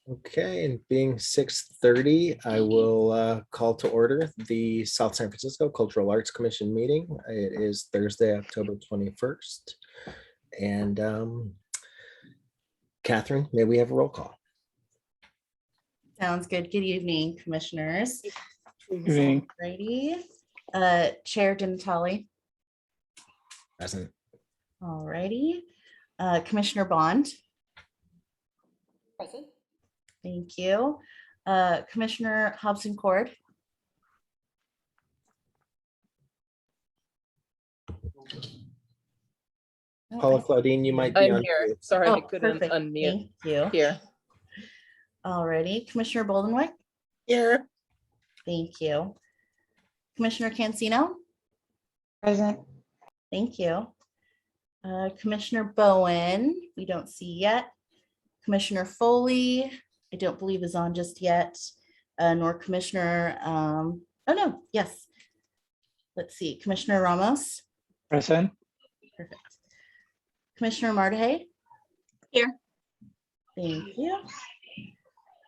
Okay, and being 6:30, I will call to order the South San Francisco Cultural Arts Commission meeting. It is Thursday, October 21st. And Catherine, may we have a roll call? Sounds good. Good evening, commissioners. Good evening. Alrighty. Chair Natale. Present. Alrighty. Commissioner Bond. Present. Thank you. Commissioner Hobson Cord. Paula Claudine, you might be I'm on here. mute. Sorry, I Oh, couldn't perfect. unmute Thank you. here. Alrighty. Commissioner Boldenwick. Here. Thank you. Commissioner Cancino. Present. Thank you. Commissioner Bowen, we don't see yet. Commissioner Foley, I don't believe is on just yet, nor Commissioner, oh no, yes. Let's see, Commissioner Ramos. Present. Perfect. Commissioner Martahay. Here. Thank you.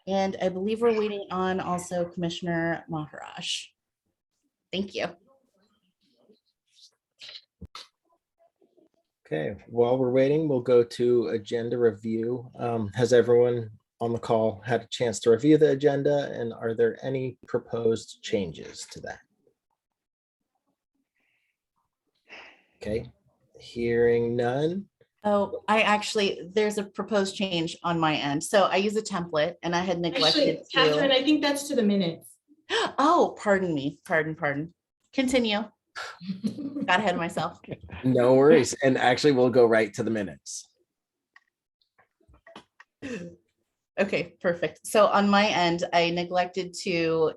And I believe we're waiting on also Commissioner Maharaj. Thank you. Okay, while we're waiting, we'll go to agenda review. Has everyone on the call had a chance to review the agenda, and are there any proposed changes to that? Okay, hearing none. Oh, there's a proposed change on my end. So I use a template and I had neglected Actually, Catherine, to. I think that's to the minutes. Oh, pardon me. Pardon. Continue. Got ahead of myself. No worries. And actually, we'll go right to the minutes. Okay, perfect. So on my end, I neglected to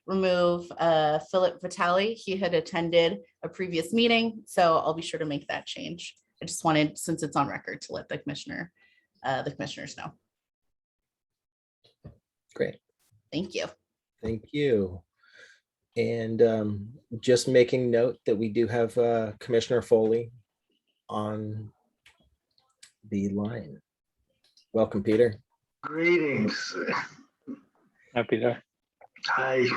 remove Philip Vitale. He had attended a previous meeting, so I'll be sure to make that change. I just wanted, since it's on record, to let the commissioners know. Great. Thank you. Thank you. And just making note that we do have Commissioner Foley on the line. Welcome, Peter. Greetings. Hi, Peter. Hi.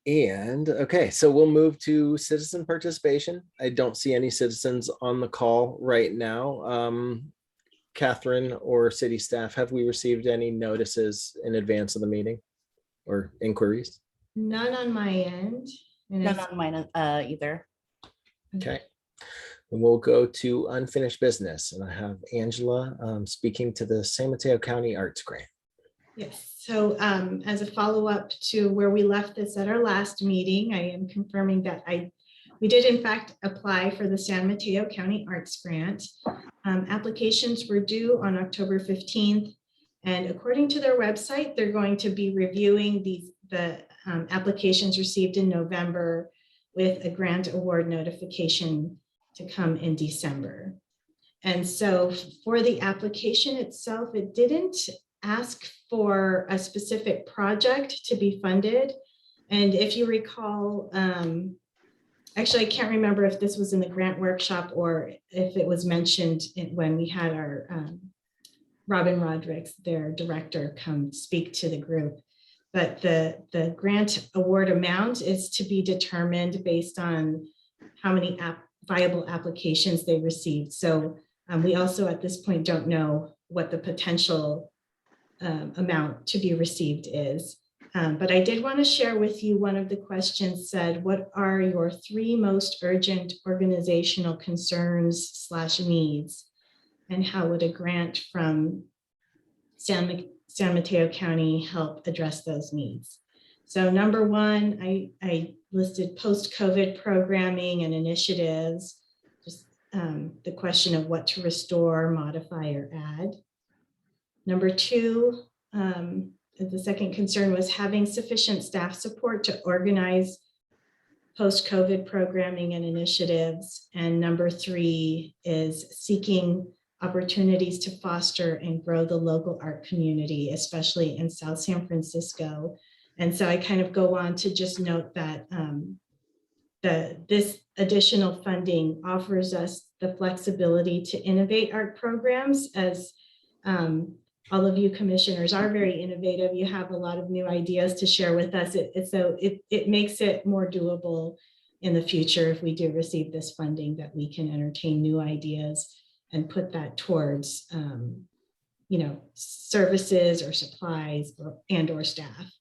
And okay, so we'll move to citizen participation. I don't see any citizens on the call right now. Catherine or city staff, have we received any notices in advance of the meeting or inquiries? None on my end. And None it's- on mine either. Okay. And we'll go to unfinished business. And I have Angela speaking to the San Mateo County Arts Grant. Yes, so as a follow-up to where we left this at our last meeting, I am confirming that we did in fact apply for the San Mateo County Arts Grant. Applications were due on October 15th. And according to their website, they're going to be reviewing the applications received in November with a grant award notification to come in December. And so for the application itself, it didn't ask for a specific project to be funded. And if you recall, actually, I can't remember if this was in the grant workshop or if it was mentioned when we had our Robin Rodriguez, their director, come speak to the group. But the grant award amount is to be determined based on how many viable applications they received. So we also at this point don't know what the potential amount to be received is. But I did want to share with you, one of the questions said, what are your 3 most urgent organizational concerns / needs? And how would a grant from San Mateo County help address those needs? So number 1, I listed post-COVID programming and initiatives, just the question of what to restore, modify, or add. Number 2, the second concern was having sufficient staff support to organize post-COVID programming and initiatives. And number 3 is seeking opportunities to foster and grow the local art community, especially in South San Francisco. And so I kind of go on to just note that this additional funding offers us the flexibility to innovate art programs, as all of you commissioners are very innovative. You have a lot of new ideas to share with us. It makes it more doable in the future if we do receive this funding, that we can entertain new ideas and put that towards services or supplies or staff.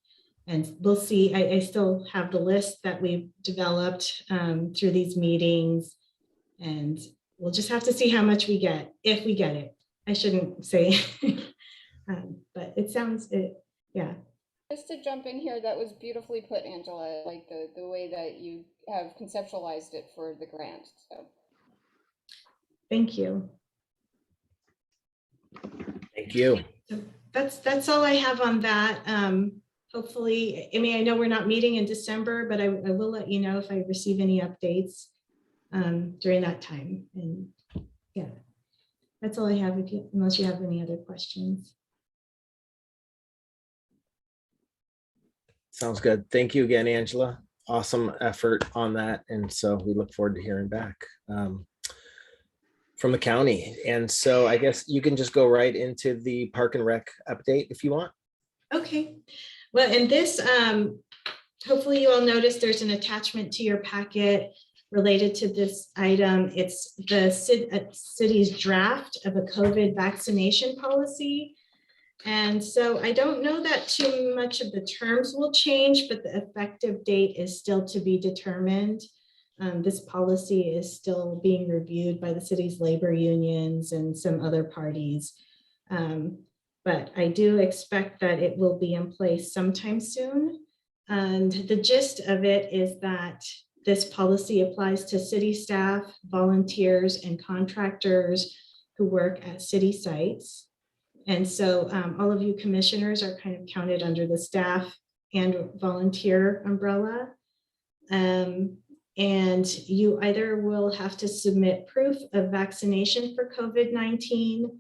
And we'll see. I still have the list that we've developed through these meetings, and we'll just have to see how much we get, if we get it. I shouldn't say, but it sounds, yeah. Just to jump in here, that was beautifully put, Angela, like the way that you have conceptualized it for the grant. So Thank you. Thank you. So that's all I have on that. Hopefully, I know we're not meeting in December, but I will let you know if I receive any updates during that time. And yeah, that's all I have, unless you have any other questions. Sounds good. Thank you again, Angela. Awesome effort on that. And so we look forward to hearing back from the county. And so I guess you can just go right into the Park and Rec update if you want. Okay. Well, and this, hopefully you all noticed there's an attachment to your packet related to this item. It's the city's draft of a COVID vaccination policy. And so I don't know that too much of the terms will change, but the effective date is still to be determined. This policy is still being reviewed by the city's labor unions and some other parties. But I do expect that it will be in place sometime soon. And the gist of it is that this policy applies to city staff, volunteers, and contractors who work at city sites. And so all of you commissioners are kind of counted under the staff and volunteer umbrella. And you either will have to submit proof of vaccination for COVID-19,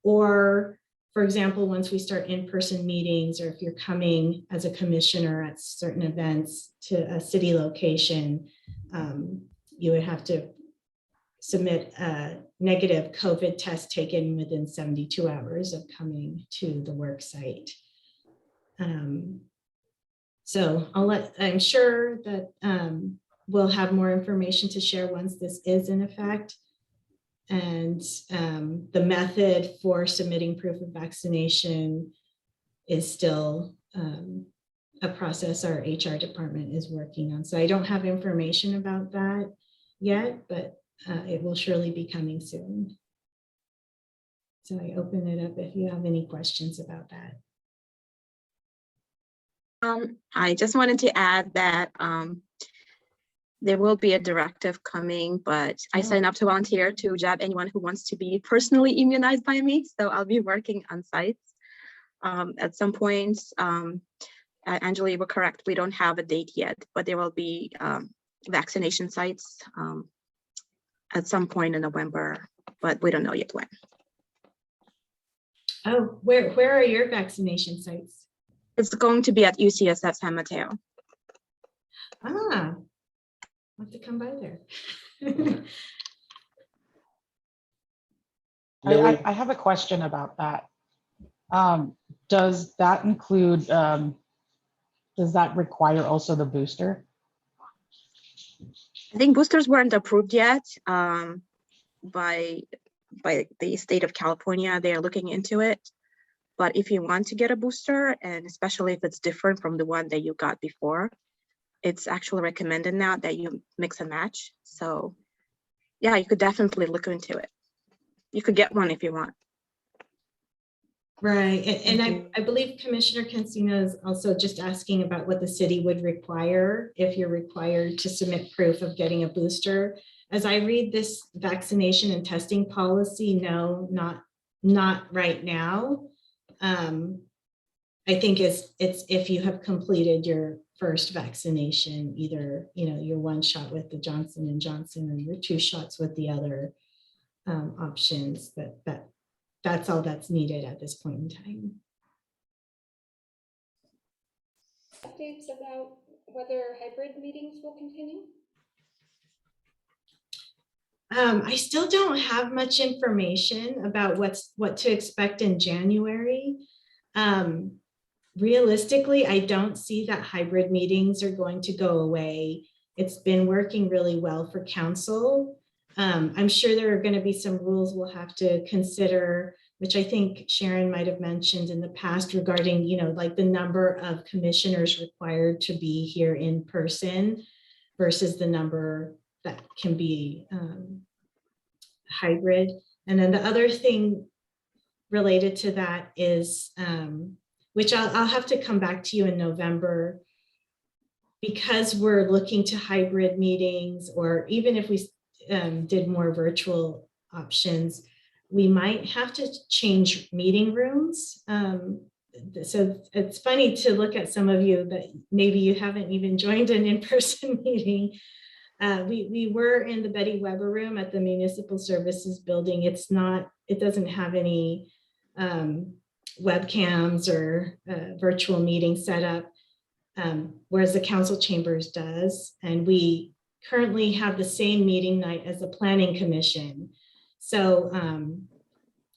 or, for example, once we start in-person meetings, or if you're coming as a commissioner at certain events to a city location, you would have to submit a negative COVID test taken within 72 hours of coming to the work site. So I'm sure that we'll have more information to share once this is in effect. And the method for submitting proof of vaccination is still a process our HR department is working on. So I don't have information about that yet, but it will surely be coming soon. So I open it up if you have any questions about that. I just wanted to add that there will be a directive coming, but I signed up to volunteer to jab anyone who wants to be personally immunized by me. So I'll be working on sites at some point. Angela, you were correct. We don't have a date yet, but there will be vaccination sites at some point in November, but we don't know yet when. Oh, where are your vaccination sites? It's going to be at UCSF San Mateo. Ah, I'll have to come by there. I have a question about that. Does that include, does that require also the booster? I think boosters weren't approved yet by the state of California. They are looking into it. But if you want to get a booster, and especially if it's different from the one that you got before, it's actually recommended now that you mix and match. So yeah, you could definitely look into it. You could get one if you want. Right, and I believe Commissioner Cancino is also just asking about what the city would require if you're required to submit proof of getting a booster. As I read this vaccination and testing policy, no, not right now. I think it's if you have completed your first vaccination, either your one shot with the Johnson & Johnson or your 2 shots with the other options, that's all that's needed at this point in time. Updates about whether hybrid meetings will continue? I still don't have much information about what to expect in January. Realistically, I don't see that hybrid meetings are going to go away. It's been working really well for council. I'm sure there are going to be some rules we'll have to consider, which I think Sharon might have mentioned in the past regarding, like the number of commissioners required to be here in person versus the number that can be hybrid. And then the other thing related to that is, which I'll have to come back to you in November, because we're looking to hybrid meetings, or even if we did more virtual options, we might have to change meeting rooms. So it's funny to look at some of you that maybe you haven't even joined an in-person meeting. We were in the Betty Weber room at the Municipal Services Building. It doesn't have any webcams or virtual meeting set up, whereas the council chambers does. And we currently have the same meeting night as the Planning Commission. So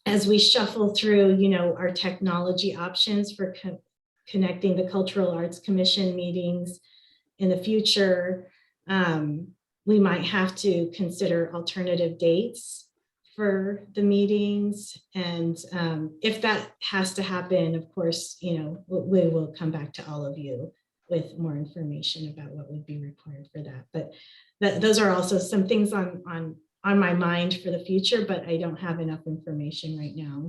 as we shuffle through, our technology options for connecting the Cultural Arts Commission meetings in the future, we might have to consider alternative dates for the meetings. And if that has to happen, of course, we will come back to all of you with more information about what would be required for that. But those are also some things on my mind for the future, but I don't have enough information right now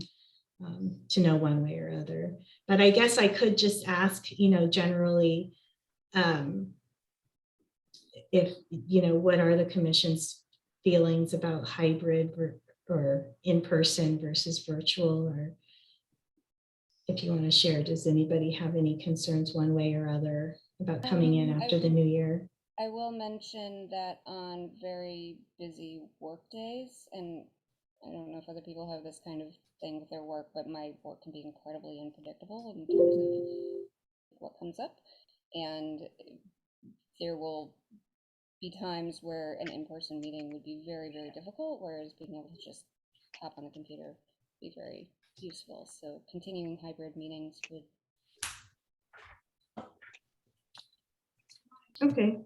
to know one way or other. But I guess I could just ask, generally, if, what are the commission's feelings about hybrid or in-person versus virtual, or if you want to share, does anybody have any concerns one way or other about coming in after the new year? I will mention that on very busy work days, and I don't know if other people have this kind of thing with their work, but my work can be incredibly unpredictable in terms of what comes up. And there will be times where an in-person meeting would be very, very difficult, whereas being able to just hop on the computer would be very useful. So continuing hybrid meetings would. Okay.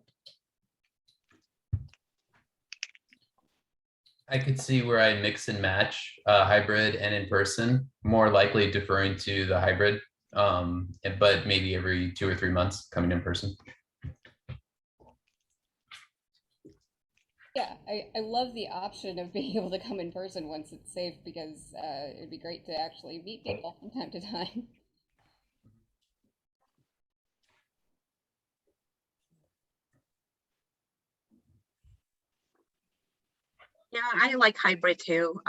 I could see where I mix and match hybrid and in person, more likely deferring to the hybrid, but maybe every 2 or 3 months coming in person. Yeah, I love the option of being able to come in person once it's safe, because it'd be great to actually meet people from time to time. Yeah, I like hybrid too.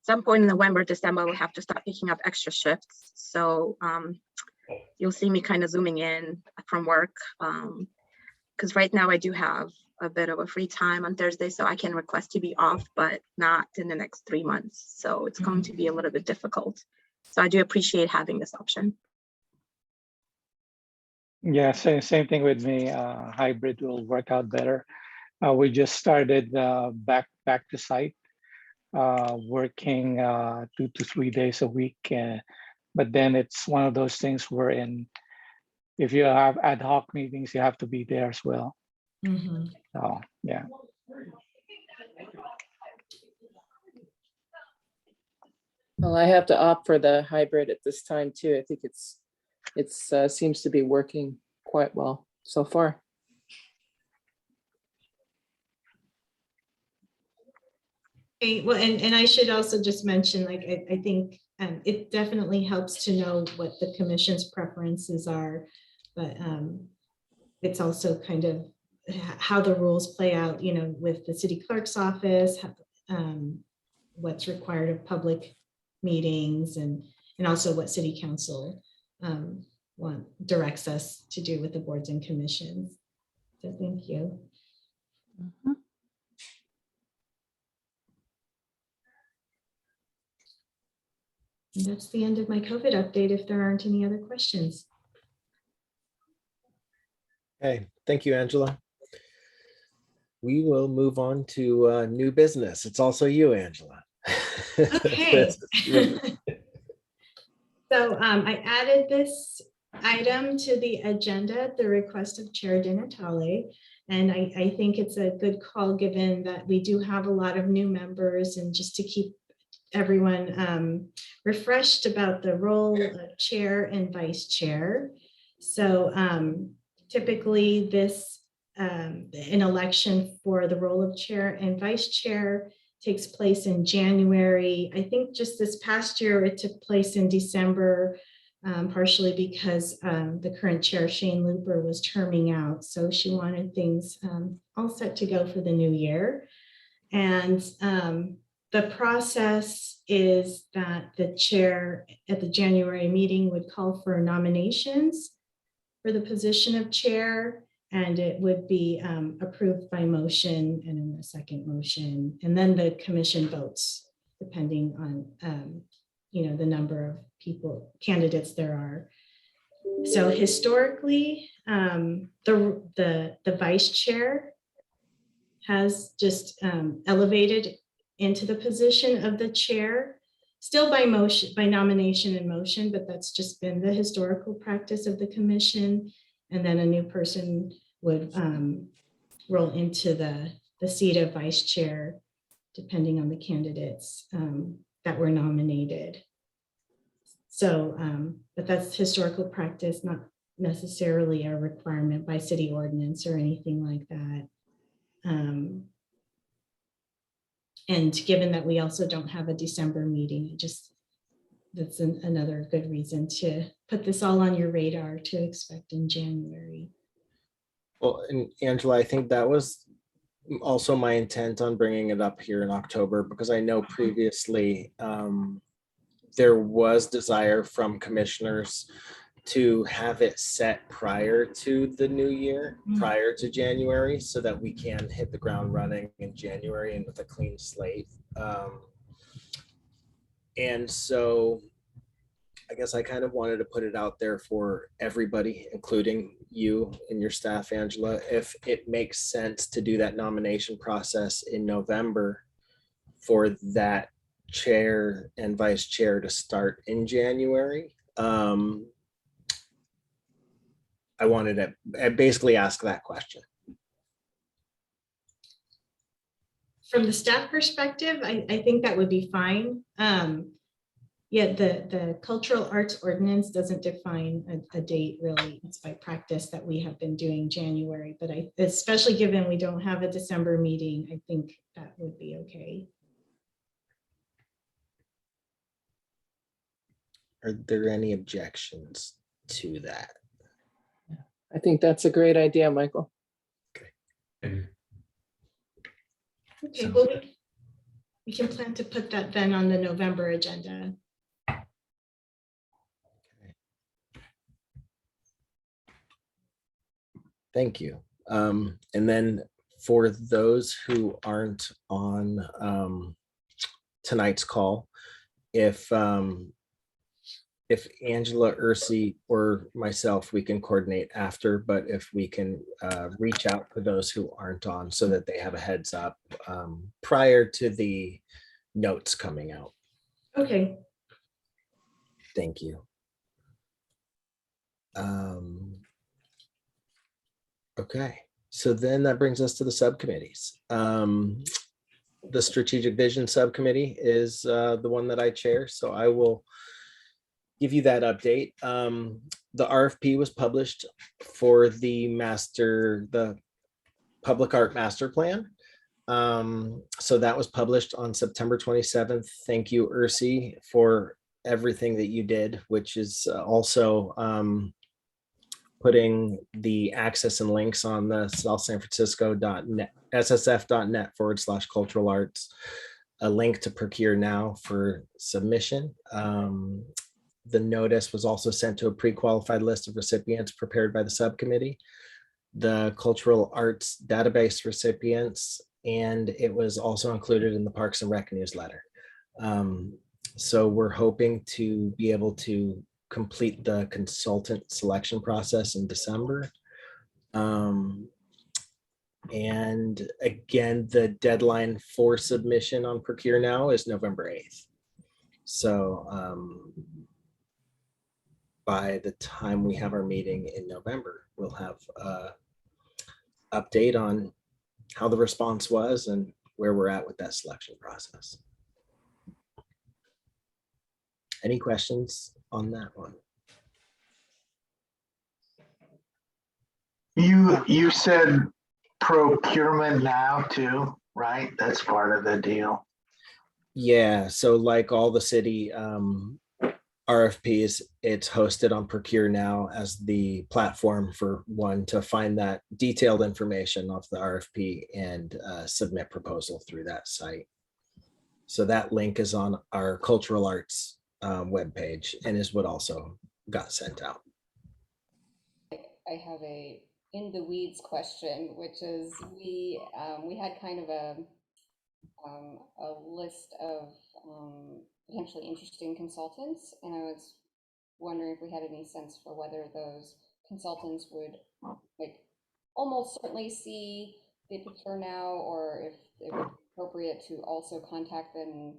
Some point in November, December, we'll have to start picking up extra shifts. So you'll see me kind of zooming in from work, because right now I do have a bit of a free time on Thursday, so I can request to be off, but not in the next 3 months. So it's going to be a little bit difficult. So I do appreciate having this option. Yeah, same thing with me. Hybrid will work out better. We just started back to site, working 2 to 3 days a week. But then it's one of those things wherein if you have ad hoc meetings, you have to be there as well. Mm-hmm. So yeah. Well, I have to opt for the hybrid at this time too. I think it seems to be working quite well so far. Okay, well, and I should also just mention, like, I think it definitely helps to know what the commission's preferences are, but it's also kind of how the rules play out, with the city clerk's office, what's required of public meetings, and also what city council directs us to do with the boards and commissions. So thank you. Mm-hmm. And that's the end of my COVID update, if there aren't any other questions. Okay, thank you, Angela. we will move on to new business. It's also you, Angela. Okay. So I added this item to the agenda at the request of Chair Natale. And I think it's a good call, given that we do have a lot of new members, and just to keep everyone refreshed about the role of chair and vice chair. So typically this, an election for the role of chair and vice chair takes place in January. I think just this past year, it took place in December, partially because the current chair, Shane Looper, was terming out. So she wanted things all set to go for the new year. And the process is that the chair at the January meeting would call for nominations for the position of chair, and it would be approved by motion and in a second motion. And then the commission votes, depending on the number of candidates there are. So historically, the vice chair has just elevated into the position of the chair, still by motion, by nomination and motion, but that's just been the historical practice of the commission. And then a new person would roll into the seat of vice chair, depending on the candidates that were nominated. So, but that's historical practice, not necessarily a requirement by city ordinance or anything like that. And given that we also don't have a December meeting, that's another good reason to put this all on your radar to expect in January. Well, and Angela, I think that was also my intent on bringing it up here in October, because I know previously there was desire from commissioners to have it set prior to the new year, prior to January, so that we can hit the ground running in January and with a clean slate. And so I guess I kind of wanted to put it out there for everybody, including you and your staff, Angela, if it makes sense to do that nomination process in November for that chair and vice chair to start in January. I wanted to basically ask that question. From the staff perspective, I think that would be fine. Yeah, the cultural arts ordinance doesn't define a date really. It's by practice that we have been doing January, but especially given we don't have a December meeting, I think that would be okay. Are there any objections to that? I think that's a great idea, Michael. Okay, Sounds well, we can plan to put that then on the November agenda. Thank you. And then for those who aren't on tonight's call, if Angela, Ursi, or myself, we can coordinate after, but if we can reach out to those who aren't on so that they have a heads up prior to the notes coming out. Okay. Thank you. Okay, so then that brings us to the subcommittees. The Strategic Vision Subcommittee is the one that I chair, so I will give you that update. The RFP was published for the Public Art Master Plan. So that was published on September 27th. Thank you, Ursi, for everything that you did, which is also putting the access and links on the southsanfrancisco.net, ssf.net/cultural arts, a link to Procure Now for submission. The notice was also sent to a pre-qualified list of recipients prepared by the subcommittee, the cultural arts database recipients, and it was also included in the Parks and Rec newsletter. So we're hoping to be able to complete the consultant selection process in December. And again, the deadline for submission on Procure Now is November 8th. So by the time we have our meeting in November, we'll have a update on how the response was and where we're at with that selection process. Any questions on that one? You said procurement now too, right? That's part of the deal. Yeah, so like all the city RFPs, it's hosted on Procure Now as the platform for one to find that detailed information of the RFP and submit proposal through that site. So that link is on our cultural arts webpage and is what also got sent out. I have a in the weeds question, which is we had kind of a list of potentially interesting consultants, and I was wondering if we had any sense for whether those consultants would like almost certainly see the Procure Now, or if it would be appropriate to also contact them and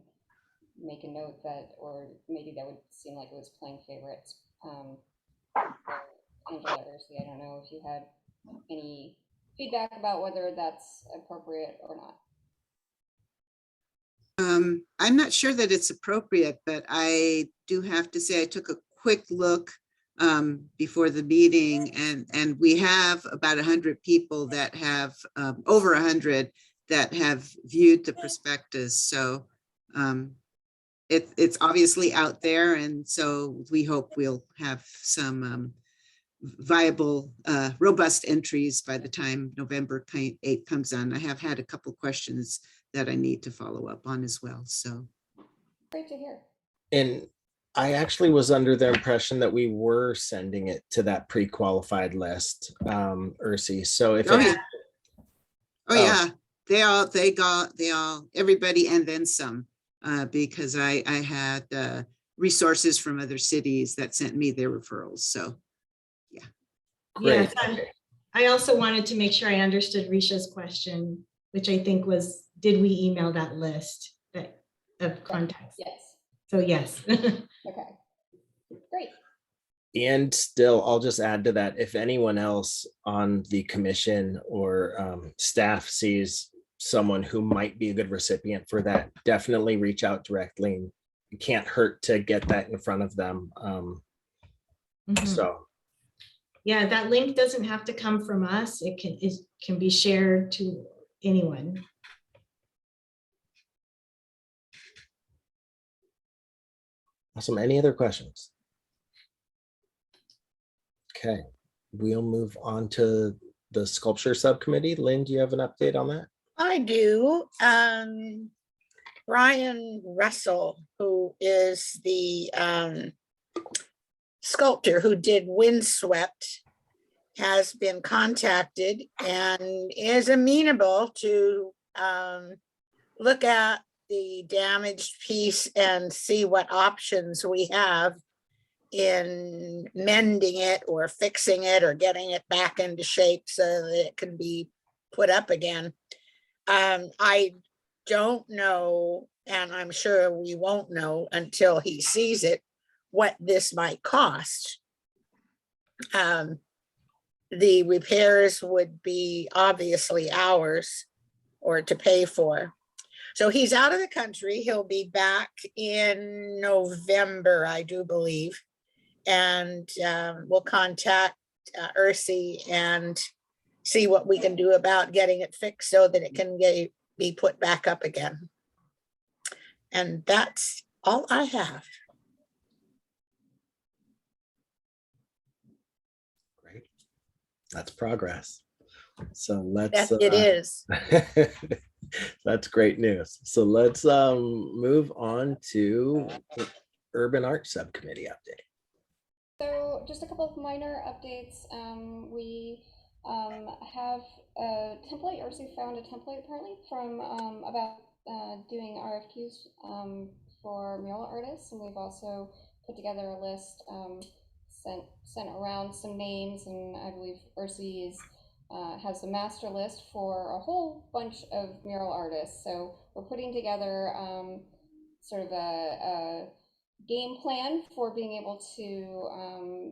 make a note that, or maybe that would seem like it was playing favorites. Angela or Ursi, I don't know if you had any feedback about whether that's appropriate or not. I'm not sure that it's appropriate, but I do have to say I took a quick look before the meeting, and we have about 100 people that have over 100 that have viewed the prospectus. So it's obviously out there, and so we hope we'll have some viable, robust entries by the time November 8th comes on. I have had a couple questions that I need to follow up on as well. So great to hear. And I actually was under the impression that we were sending it to that pre-qualified list, Ursi. So if yeah, they all, everybody and then some, because I had resources from other cities that sent me their referrals. So yeah. Great. Yes, I also wanted to make sure I understood Risha's question, which I think was, did we email that list of contacts? Yes. So yes. Okay, great. And still, I'll just add to that, if anyone else on the commission or staff sees someone who might be a good recipient for that, definitely reach out directly. It can't hurt to get that in front of them. So yeah, that link doesn't have to come from us. It can be shared to anyone. awesome. Any other questions? Okay, we'll move on to the sculpture subcommittee. Lynn, do you have an update on that? I do. Brian Russell, who is the sculptor who did Windswept, has been contacted and is amenable to look at the damaged piece and see what options we have in mending it or fixing it or getting it back into shape so that it can be put up again. I don't know, and I'm sure we won't know until he sees it, what this might cost. The repairs would be obviously ours or to pay for. So he's out of the country. He'll be back in November, I do believe. And we'll contact Ursi and see what we can do about getting it fixed so that it can be put back up again. And that's all I have. Great. That's progress. So let's It is. That's great news. So let's move on to Urban Art Subcommittee update. So just a couple of minor updates. We have a template, or we found a template apparently from about doing RFQs for mural artists, and we've also put together a list, sent around some names, and I believe Ursi is has a master list for a whole bunch of mural artists. So we're putting together sort of a game plan for being able to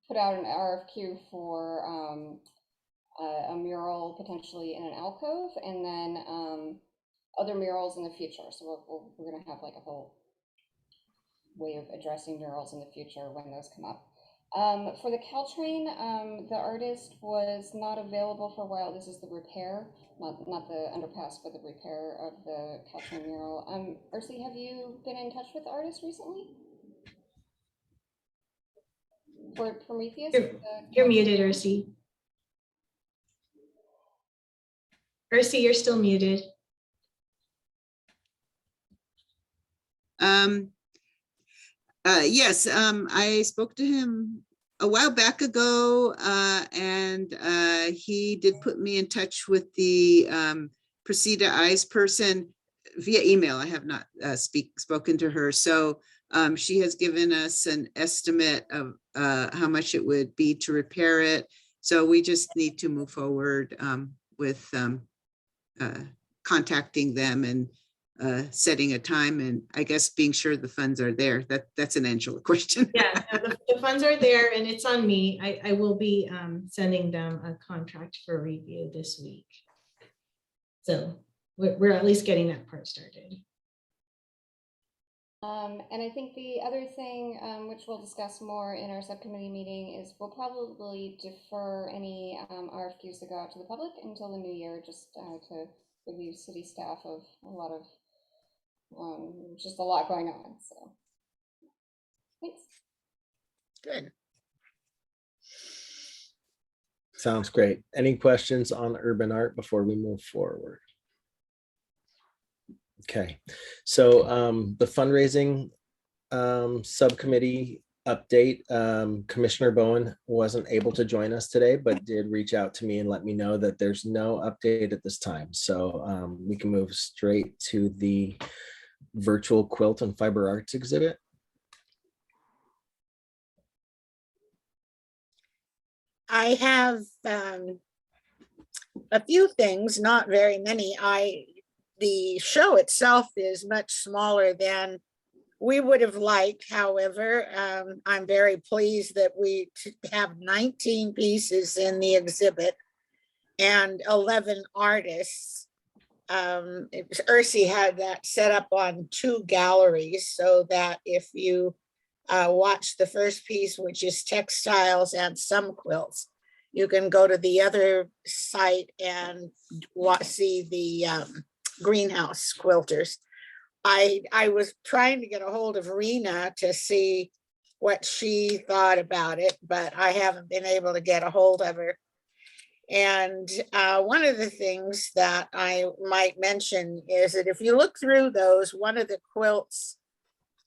put out an RFQ for a mural potentially in an alcove, and then other murals in the future. So we're going to have like a whole way of addressing murals in the future when those come up. For the Caltrain, the artist was not available for a while. This is the repair, not the underpass, but the repair of the Caltrain mural. Ursi, have you been in touch with the artist recently? For Prometheus? You're muted, Ursi. Ursi, you're still muted. Yes, I spoke to him a while back ago, and he did put me in touch with the Presida Eyes person via email. I have not spoken to her. So she has given us an estimate of how much it would be to repair it. So we just need to move forward with contacting them and setting a time, and I guess being sure the funds are there. That's an Angela question. Yeah, no, the funds are there, and it's on me. I will be sending them a contract for review this week. So we're at least getting that part started. And I think the other thing, which we'll discuss more in our subcommittee meeting, is we'll probably defer any RFQs that go out to the public until the new year, just to relieve city staff of a lot of just a lot going on. So thanks. Good. Sounds great. Any questions on urban art before we move forward? Okay, so the fundraising subcommittee update, Commissioner Bowen wasn't able to join us today, but did reach out to me and let me know that there's no update at this time. So we can move straight to the virtual quilt and fiber arts exhibit. I have a few things, not very many. The show itself is much smaller than we would have liked. However, I'm very pleased that we have 19 pieces in the exhibit and 11 artists. Ursi had that set up on 2 galleries so that if you watch the first piece, which is textiles and some quilts, you can go to the other site and see the greenhouse quilters. I was trying to get a hold of Rena to see what she thought about it, but I haven't been able to get a hold of her. And one of the things that I might mention is that if you look through those, one of the quilts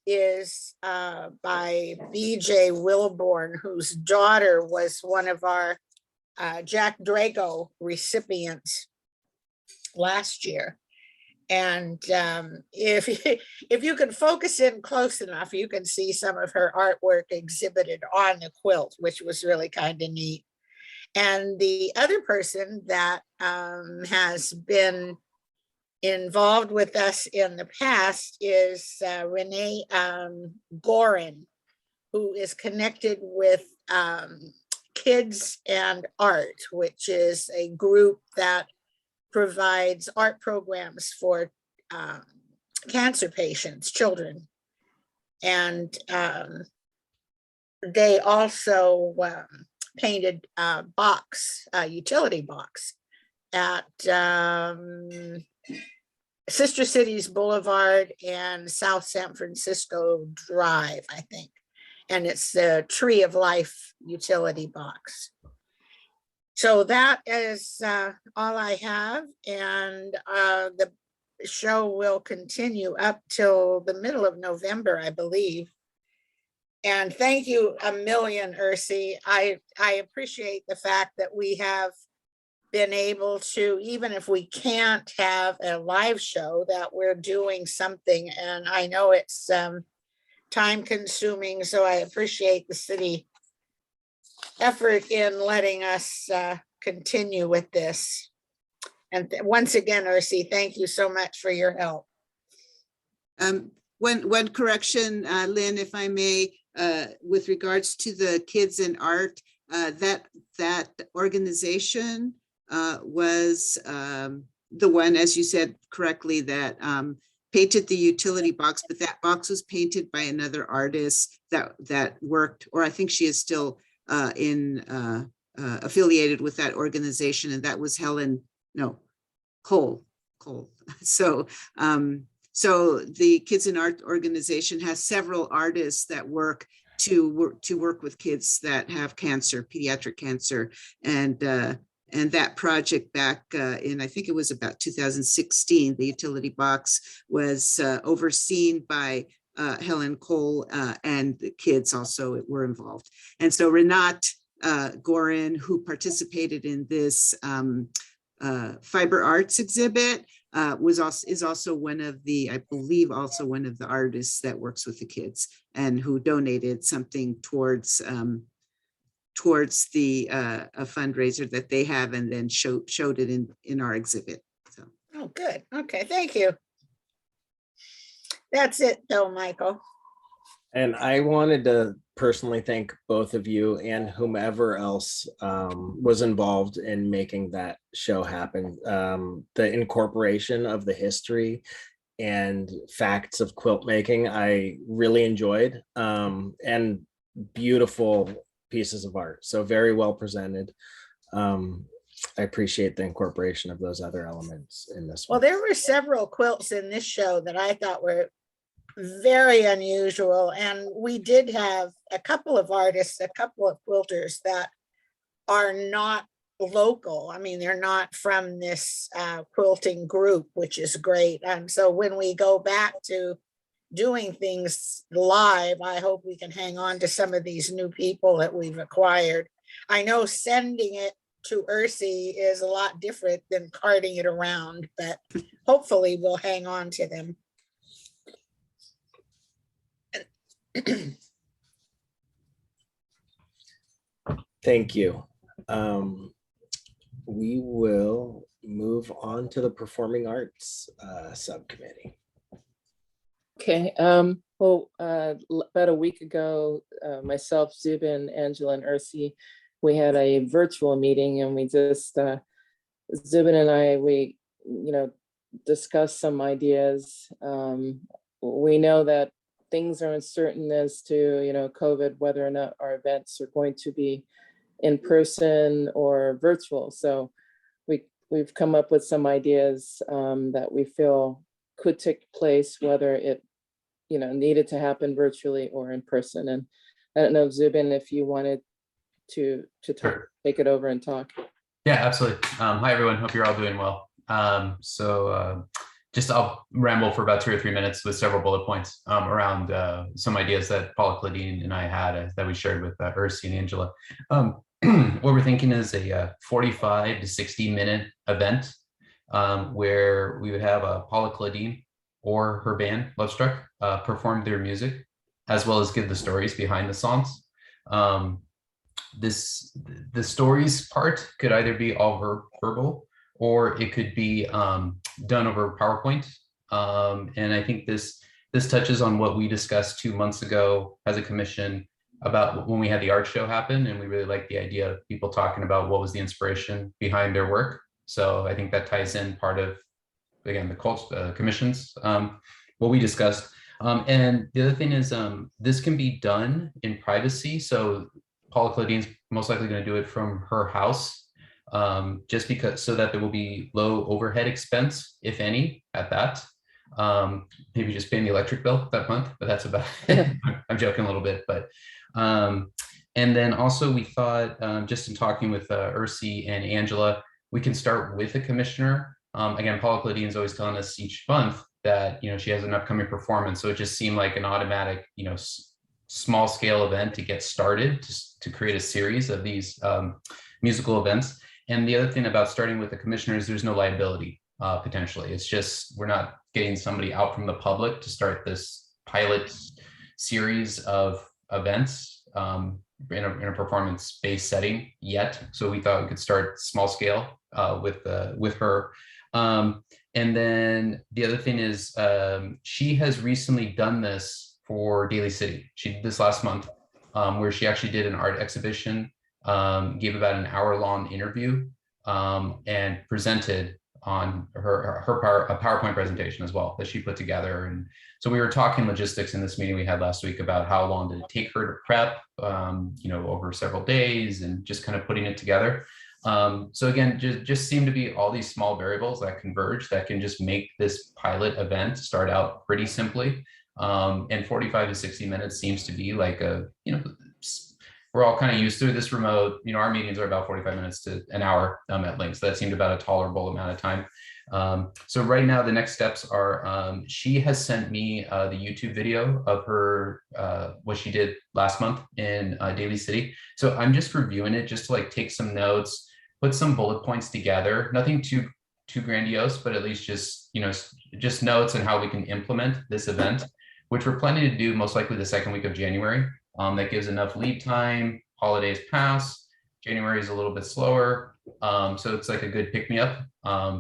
is by B.J. Wilborn, whose daughter was one of our Jack Drago recipients last year. And if you can focus in close enough, you can see some of her artwork exhibited on the quilt, which was really kind of neat. And the other person that has been involved with us in the past is Renee Gorin, who is connected with Kids and Art, which is a group that provides art programs for cancer patients, children. And they also painted a box, a utility box at Sister Cities Boulevard and South San Francisco Drive, I think. And it's the Tree of Life utility box. So that is all I have. And the show will continue up till the middle of November, I believe. And thank you a million, Ursi. I appreciate the fact that we have been able to, even if we can't have a live show, that we're doing something. And I know it's time consuming, so I appreciate the city effort in letting us continue with this. And once again, Ursi, thank you so much for your help. One correction, Lynn, if I may, with regards to the kids in art, that organization was the one, as you said correctly, that painted the utility box, but that box was painted by another artist that worked, or I think she is still affiliated with that organization, and that was Cole. So so the Kids in Art organization has several artists that work with kids that have cancer, pediatric cancer, and that project back in, I think it was about 2016, the utility box was overseen by Helen Cole, and the kids also were involved. And so Renat Gorin, who participated in this fiber arts exhibit, is also one of the, I believe, also one of the artists that works with the kids and who donated something towards the a fundraiser that they have, and then showed it in our exhibit. So. Oh, good. Okay, thank you. That's it though, Michael. And I wanted to personally thank both of you and whomever else was involved in making that show happen. The incorporation of the history and facts of quilt making, I really enjoyed, and beautiful pieces of art. So very well presented. I appreciate the incorporation of those other elements in this one. Well, there were several quilts in this show that I thought were very unusual. And we did have a couple of artists, a couple of quilters that are not local. I mean, they're not from this quilting group, which is great. And so when we go back to doing things live, I hope we can hang on to some of these new people that we've acquired. I know sending it to Ursi is a lot different than carting it around, but hopefully we'll hang on to them. Thank you. We will move on to the Performing Arts Subcommittee. Okay, well, about a week ago, myself, Zubin, Angela, and Ursi, we had a virtual meeting, and we just, Zubin and I, we, discussed some ideas. We know that things are uncertain as to, COVID, whether or not our events are going to be in person or virtual. So we've come up with some ideas that we feel could take place, whether it, needed to happen virtually or in person. And I don't know, Zubin, if you wanted to Sure. take it over and talk. Yeah, absolutely. Hi, everyone. Hope you're all doing well. Just I'll ramble for about 2 or 3 minutes with several bullet points around some ideas that Paula Claudine and I had that we shared with Ursi and Angela. What we're thinking is a 45 to 60-minute event where we would have Paula Claudine or her band, Lovestruck, perform their music, as well as give the stories behind the songs. The stories part could either be all verbal, or it could be done over PowerPoint. And I think this touches on what we discussed 2 months ago as a commission about when we had the art show happen, and we really liked the idea of people talking about what was the inspiration behind their work. So I think that ties in part of, again, the commissions, what we discussed. And the other thing is this can be done in privacy. So Paula Claudine's most likely going to do it from her house, just because, so that there will be low overhead expense, if any, at that. Maybe just paying the electric bill that month, but that's about it. I'm joking a little bit, but and then also we thought, just in talking with Ursi and Angela, we can start with a commissioner. Again, Paula Claudine is always telling us each month that she has an upcoming performance, so it just seemed like an automatic small scale event to get started, to create a series of these musical events. And the other thing about starting with the commissioner is there's no liability potentially. It's just, we're not getting somebody out from the public to start this pilot series of events. in a performance-based setting yet. So we thought we could start small scale with her. And then the other thing is she has recently done this for Daly City. She did this last month where she actually did an art exhibition, gave about an hour-long interview and presented on a PowerPoint presentation as well that she put together. And so we were talking logistics in this meeting we had last week about how long did it take her to prep, over several days and just kind of putting it together. So again, just seem to be all these small variables that converge that can just make this pilot event start out pretty simply. And 45 to 60 minutes seems to be like we're all kind of used to this remote, our meetings are about 45 minutes to an hour at length. So that seemed about a tolerable amount of time. So right now the next steps are, she has sent me the YouTube video of her, what she did last month in Daly City. So I'm just reviewing it just to like take some notes, put some bullet points together, nothing too grandiose, but at least just, just notes on how we can implement this event, which we're planning to do most likely the second week of January. That gives enough lead time, holidays pass, January is a little bit slower. So it's like a good pick me up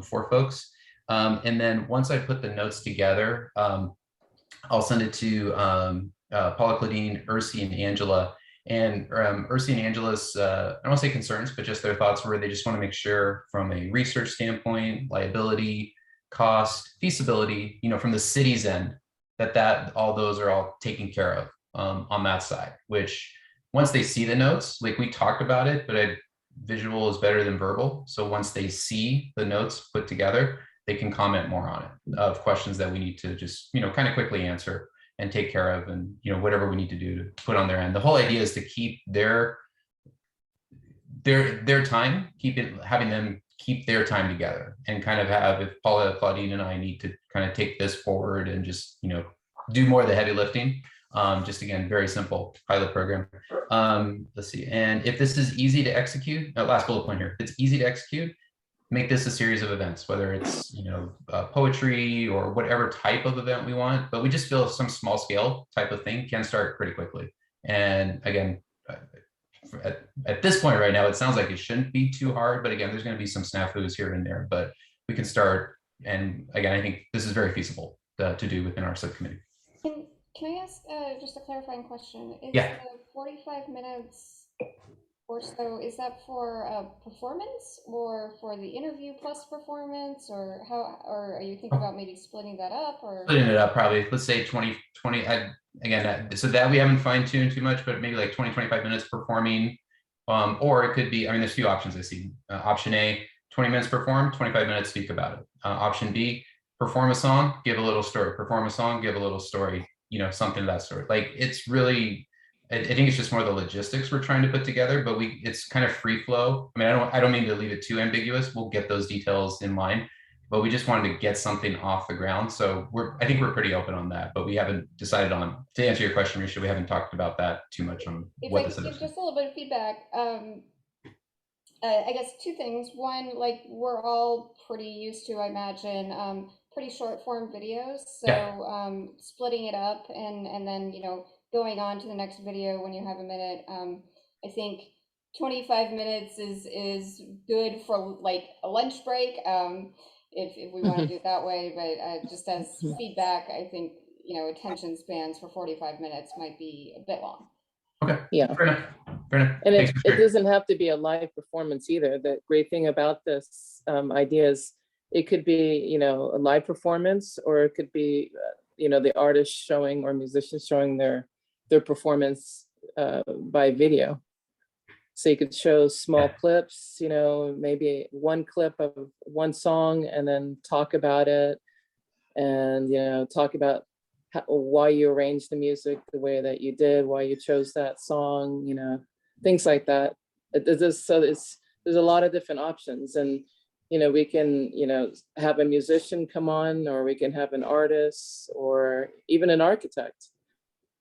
for folks. And then once I put the notes together, I'll send it to Paula, Claudine, Ursi, and Angela. And Ursi and Angela's, I don't want to say concerns, but just their thoughts were they just want to make sure from a research standpoint, liability, cost, feasibility, from the city's end, that all those are all taken care of. On that side, which once they see the notes, like we talked about it, but visual is better than verbal. So once they see the notes put together, they can comment more on it of questions that we need to just, kind of quickly answer and take care of and, whatever we need to do to put on their end. The whole idea is to keep their time, having them keep their time together and kind of have, if Paula, Claudine, and I need to kind of take this forward and just, do more of the heavy lifting. Just again, very simple pilot program. Let's see. And if this is easy to execute, last bullet point here, if it's easy to execute, make this a series of events, whether it's, poetry or whatever type of event we want, but we just feel some small scale type of thing can start pretty quickly. And again, at this point right now, it sounds like it shouldn't be too hard, but again, there's going to be some snafus here and there, but we can start. And again, I think this is very feasible to do within our subcommittee. Can I ask just a clarifying question? Is the 45 minutes or so, is that for performance or for the interview plus performance, or how, or are you thinking about maybe splitting that up, or? Splitting it up probably, let's say 20, so that we haven't fine tuned too much, but maybe like 20, 25 minutes performing, or it could be, there's a few options I see. Option A, 20 minutes perform, 25 minutes speak about it. Option B, perform a song, give a little story, perform a song, give a little story. Something of that sort. Like it's really, I think it's just more the logistics we're trying to put together, but it's kind of free flow. I don't mean to leave it too ambiguous. We'll get those details in line, but we just wanted to get something off the ground. So I think we're pretty open on that, but we haven't decided on, to answer your question, Risha, we haven't talked about that too much on what this is. If I could give just a little bit of feedback, I guess two things. One, like we're all pretty used to, I imagine, pretty short form videos. So splitting it up and then, going on to the next video when you have a minute. I think 25 minutes is good for like a lunch break, if we want to do it that way. But just as feedback, I think, attention spans for 45 minutes might be a bit long. Okay. Yeah. Fair enough. And it doesn't have to be a live performance either. The great thing about this idea is it could be, a live performance, or it could be, the artist showing or musicians showing their performance by video. So you could show small clips, maybe one clip of one song and then talk about it and, talk about why you arranged the music the way that you did, why you chose that song, things like that. There's a lot of different options, and we can have a musician come on, or we can have an artist, or even an architect.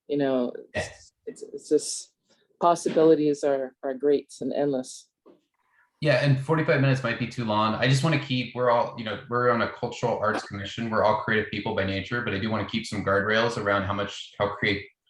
It's just possibilities are great and endless. Yeah, and 45 minutes might be too long. I just want to keep, we're all, we're on a cultural arts commission. We're all creative people by nature, but I do want to keep some guardrails around how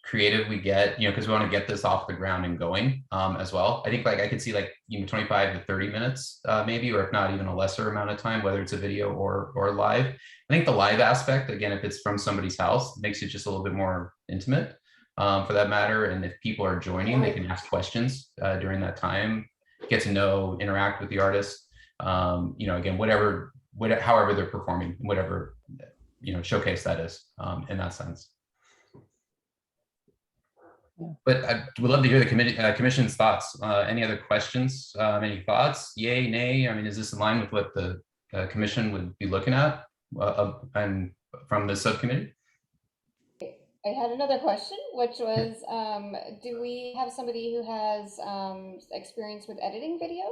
creative we get, because we want to get this off the ground and going as well. I think like I could see like 25 to 30 minutes maybe, or if not even a lesser amount of time, whether it's a video or live. I think the live aspect, again, if it's from somebody's house, makes it just a little bit more intimate for that matter. And if people are joining, they can ask questions during that time, get to know, interact with the artist. Again, however they're performing, whatever showcase that is in that sense. But I would love to hear the commission's thoughts. Any other questions? Any thoughts? Yay, nay? I mean, is this in line with what the commission would be looking at and from the subcommittee? I had another question, which was, do we have somebody who has experience with editing video?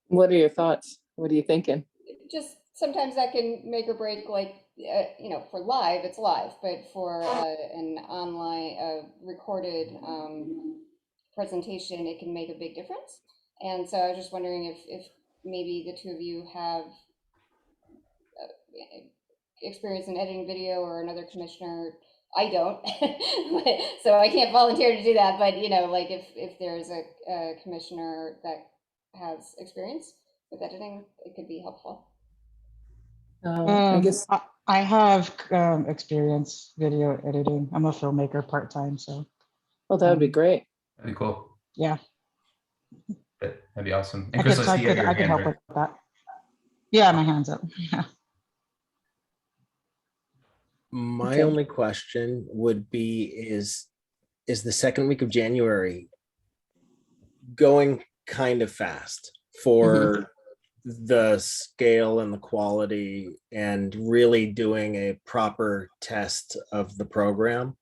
What are your thoughts? What are you thinking? Just sometimes that can make or break, like, for live, it's live, but for an online recorded presentation, it can make a big difference. And so I was just wondering if maybe the two of you have experience in editing video, or another commissioner. I don't, so I can't volunteer to do that. But like if there's a commissioner that has experience with editing, it could be helpful. I guess I have experience video editing. I'm a filmmaker part-time, so. Oh, that would be great. That'd be cool. Yeah. That'd be awesome. And I Chris, could, I see your I could hand, help right? with that. Yeah, my hand's up. Yeah. My Okay. only question would be, is the second week of January going kind of fast for the scale and the quality and really doing a proper test of the program?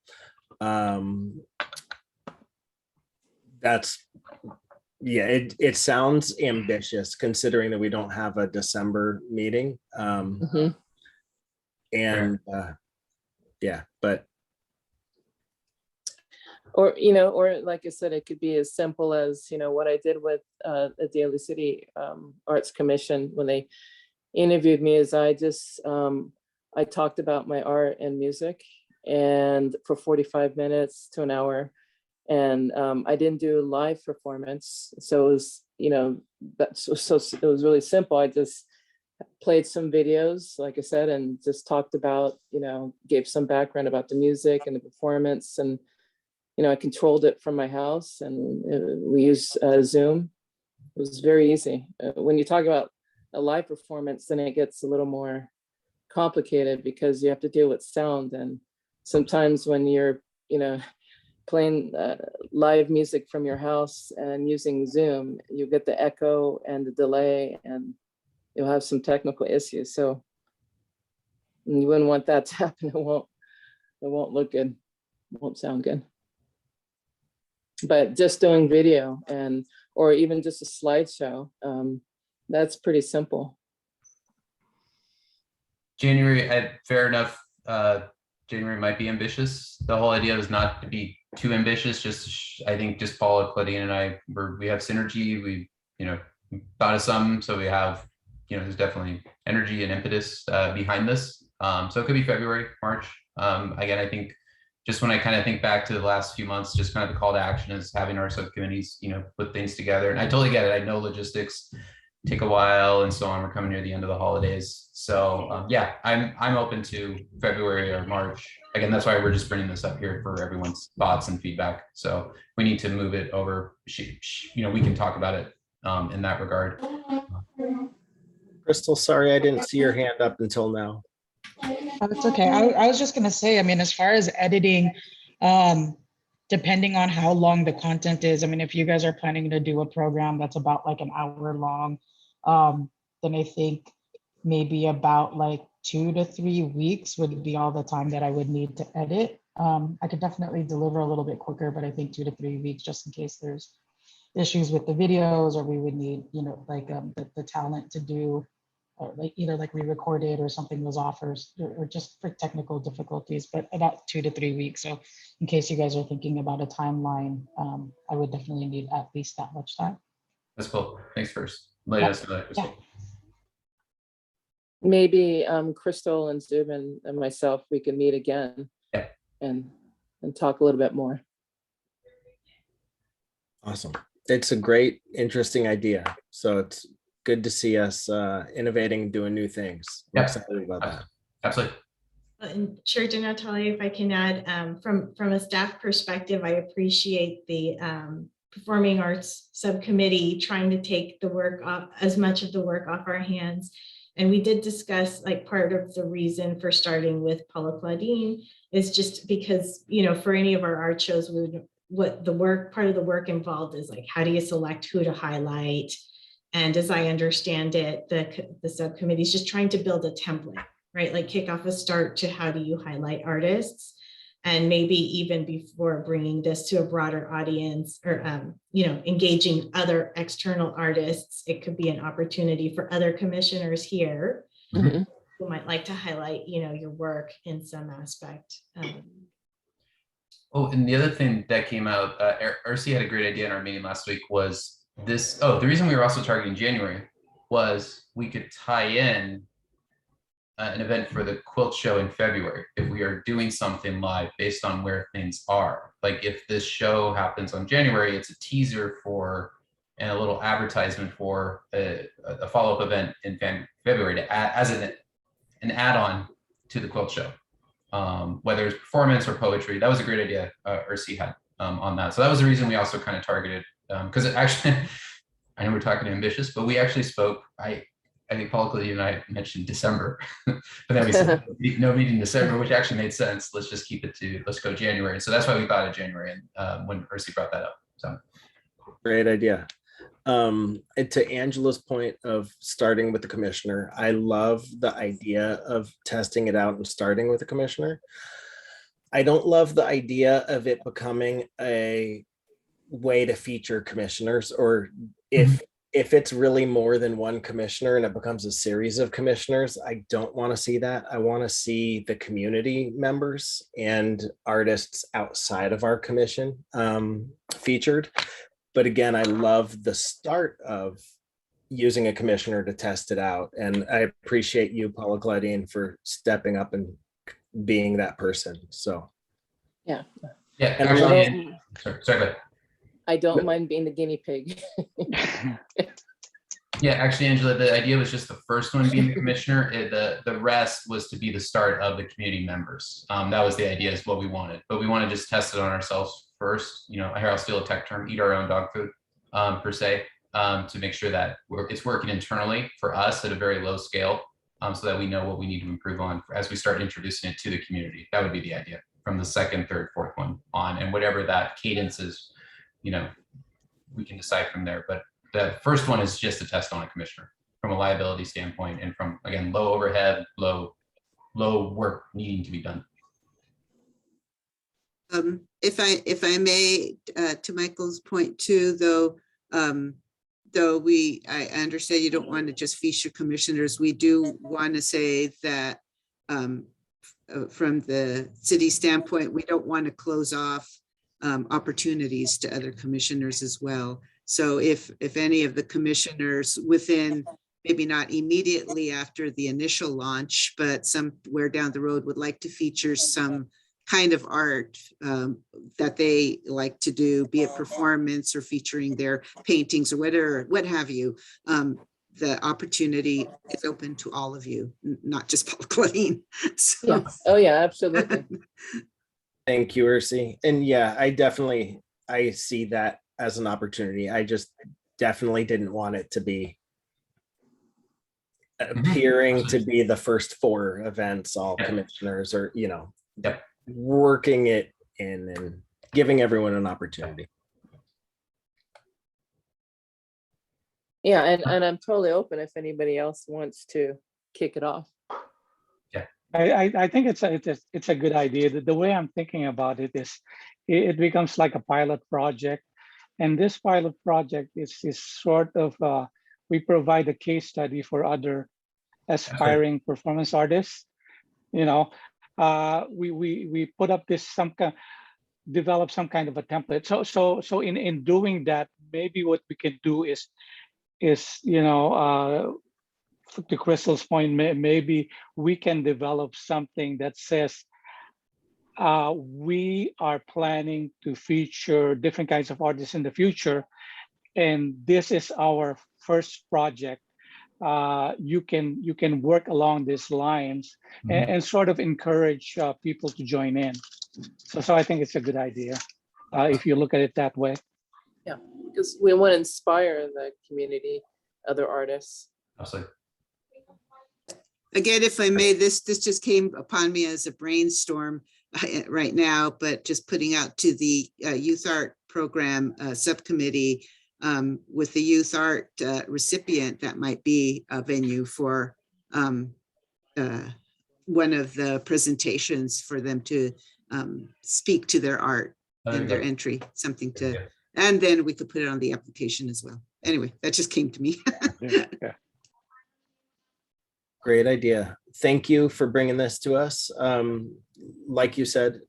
It sounds ambitious considering that we don't have a December meeting. But or like I said, it could be as simple as what I did with the Daly City Arts Commission when they interviewed me. Is I just I talked about my art and music, and for 45 minutes to an hour, and I didn't do a live performance, so it was so it was really simple. I just played some videos, like I said, and just talked about, gave some background about the music and the performance. And, I controlled it from my house, and we used Zoom. It was very easy. When you talk about a live performance, then it gets a little more complicated because you have to deal with sound. And sometimes when you're, playing live music from your house and using Zoom, you get the echo and the delay, and you'll have some technical issues. So you wouldn't want that to happen. It won't look good. It won't sound good. But just doing video or even just a slideshow, that's pretty simple. January, fair enough. January might be ambitious. The whole idea is not to be too ambitious. I think just Paula, Claudine, and I, we have synergy. We, thought of some, so we have, there's definitely energy and impetus behind this. So it could be February, March. Again, I think just when I kind of think back to the last few months, just kind of the call to action is having our subcommittees, put things together. And I totally get it. I know logistics take a while and so on. We're coming near the end of the holidays. So yeah, I'm open to February or March. Again, that's why we're just bringing this up here for everyone's thoughts and feedback. So we need to move it over. We can talk about it in that regard. Crystal, sorry, I didn't see your hand up until now. Oh, it's okay. I was just going to say, as far as editing, depending on how long the content is, if you guys are planning to do a program that's about like an hour long, then I think maybe about like 2 to 3 weeks would be all the time that I would need to edit. I could definitely deliver a little bit quicker, but I think 2 to 3 weeks, just in case there's issues with the videos, or we would need, the talent to do, or like either like re-recorded or something was off, or just for technical difficulties, but about 2 to 3 weeks. So in case you guys are thinking about a timeline, I would definitely need at least that much time. That's cool. Thanks first. Let us know that, Crystal. Yeah. maybe Crystal and Zubin and myself, we can meet again. Yeah. and talk a little bit more. Awesome. It's a great, interesting idea. So it's good to see us innovating, doing new things. We're Yeah. excited about that. Absolutely. And Chair Natale, if I can add, from a staff perspective, I appreciate the Performing Arts Subcommittee trying to take the work off, as much of the work off our hands. And we did discuss, like, part of the reason for starting with Paula Claudine is just because, you know, for any of our art shows, what the work, part of the work involved is like, how do you select who to highlight? And as I understand it, the subcommittee is just trying to build a template, right? Like kick off a start to how do you highlight artists? And maybe even before bringing this to a broader audience or, you know, engaging other external artists, it could be an opportunity for other commissioners here Mhm. who might like to highlight, you know, your work in some aspect. Oh, and the other thing that came out, RC had a great idea in our meeting last week was this. Oh, the reason we were also targeting January was we could tie in an event for the Quilt show in February if we are doing something live based on where things are. Like if this show happens on January, it's a teaser for and a little advertisement for a follow-up event in February to add, as an add-on to the Quilt show. Whether it's performance or poetry, that was a great idea Ursi had on that. So that was the reason we also kind of targeted, because it actually, I know we're talking ambitious, but we actually spoke, I think Paul Claudine and I mentioned December, but then we said no meeting in December, which actually made sense. Let's just keep it to, let's go January. So that's why we thought of January and when Ursi brought that up. So Great idea. And to Angela's point of starting with the commissioner, I love the idea of testing it out and starting with the commissioner. I don't love the idea of it becoming a way to feature commissioners, or if it's really more than one commissioner and it becomes a series of commissioners, I don't want to see that. I want to see the community members and artists outside of our commission featured. But again, I love the start of using a commissioner to test it out. And I appreciate you, Paula Claudine, for stepping up and being that person. So Yeah. yeah, and actually, sorry. I don't mind being the guinea pig. Yeah, actually, Angela, the idea was just the first one being the commissioner. The rest was to be the start of the community members. That was the idea, is what we wanted. But we want to just test it on ourselves first. You know, here I'll steal a tech term, eat our own dog food, per se, to make sure that it's working internally for us at a very low scale, so that we know what we need to improve on as we start introducing it to the community. That would be the idea from the second, third, fourth one on, and whatever that cadence is, you know, we can decide from there. But the first one is just a test on a commissioner from a liability standpoint, and from, again, low overhead, low work needing to be done. If I may, to Michael's point too, though I understand you don't want to just feature commissioners. We do want to say that from the city standpoint, we don't want to close off opportunities to other commissioners as well. So if any of the commissioners within, maybe not immediately after the initial launch, but somewhere down the road would like to feature some kind of art that they like to do, be it performance or featuring their paintings or whatever, what have you, the opportunity is open to all of you, not just Paul Claudine. So. Yes. Oh yeah, absolutely. thank you, Ursi. And yeah, I see that as an opportunity. I just definitely didn't want it to be appearing to be the first 4 events, all commissioners, or, you know, working it in and giving everyone an opportunity. Yeah, and I'm totally open if anybody else wants to kick it off. I think it's a good idea. The way I'm thinking about it is it becomes like a pilot project. And this pilot project is sort of, we provide a case study for other aspiring performance artists. You know, we put up this develop some kind of a template. So in doing that, maybe what we can do is you know, to Crystal's point, maybe we can develop something that says we are planning to feature different kinds of artists in the future, and this is our first project. You can work along these lines and sort of encourage people to join in. So I think it's a good idea if you look at it that way. Yeah, because we want to inspire the community, other artists. Absolutely. Again, if I may, this just came upon me as a brainstorm right now, but just putting out to the youth art program subcommittee with the youth art recipient, that might be a venue for one of the presentations for them to speak to their art and their entry, something to, and then we could put it on the application as well. Anyway, that just came to me. Yeah. Great idea. Thank you for bringing this to us. Like you said,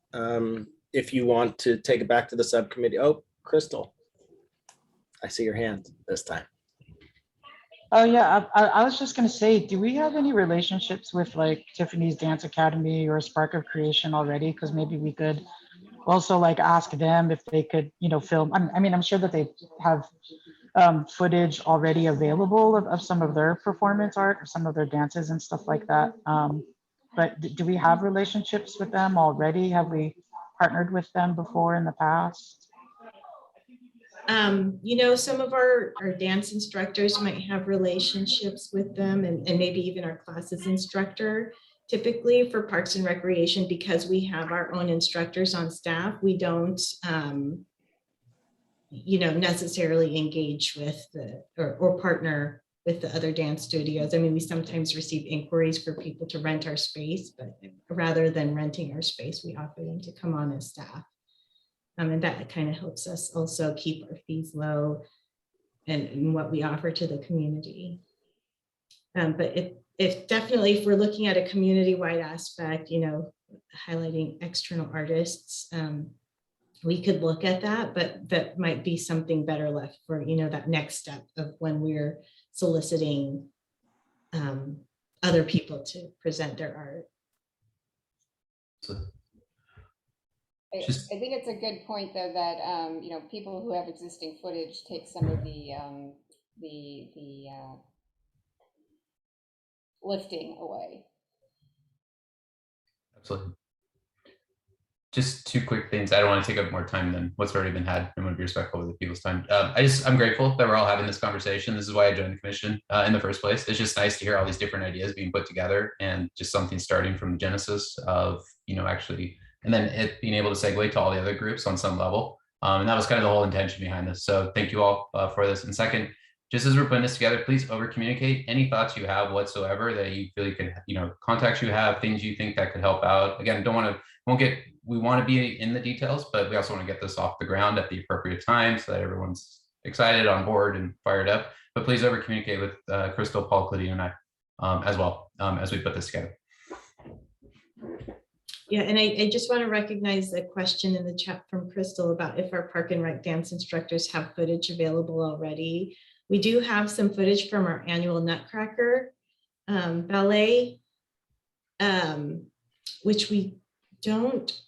if you want to take it back to the subcommittee. Oh, Crystal, I see your hand this time. Oh yeah, I was just gonna say, do we have any relationships with like Tiffany's Dance Academy or Spark of Creation already? Because maybe we could also like ask them if they could, film. I mean, I'm sure that they have footage already available of some of their performance art or some of their dances and stuff like that. But do we have relationships with them already? Have we partnered with them before in the past? Some of our dance instructors might have relationships with them, and maybe even our classes instructor. Typically for Parks and Recreation, because we have our own instructors on staff, we don't necessarily engage with or partner with the other dance studios. I mean, we sometimes receive inquiries for people to rent our space, but rather than renting our space, we offer them to come on as staff. And that kind of helps us also keep our fees low and what we offer to the community. But if definitely, if we're looking at a community-wide aspect, highlighting external artists, we could look at that, but that might be something better left for, that next step of when we're soliciting other people to present their art. I think it's a good point, though, that people who have existing footage take some of the lifting away. Absolutely. Just two quick things. I don't want to take up more time than what's already been had. I want to be respectful of the people's time. I'm grateful that we're all having this conversation. This is why I joined the commission in the first place. It's just nice to hear all these different ideas being put together and just something starting from the genesis of, actually, and then it being able to segue to all the other groups on some level. And that was kind of the whole intention behind this. So thank you all for this. And second, just as we're putting this together, please over communicate any thoughts you have whatsoever that you feel you can, contacts you have, things you think that could help out. Again, we want to be in the details, but we also want to get this off the ground at the appropriate time so that everyone's excited, on board, and fired up. But please over communicate with Crystal, Paul, Claudia, and I as well as we put this together. Yeah, and I just want to recognize the question in the chat from Crystal about if our Park and Rec dance instructors have footage available already. We do have some footage from our annual Nutcracker ballet, which we don't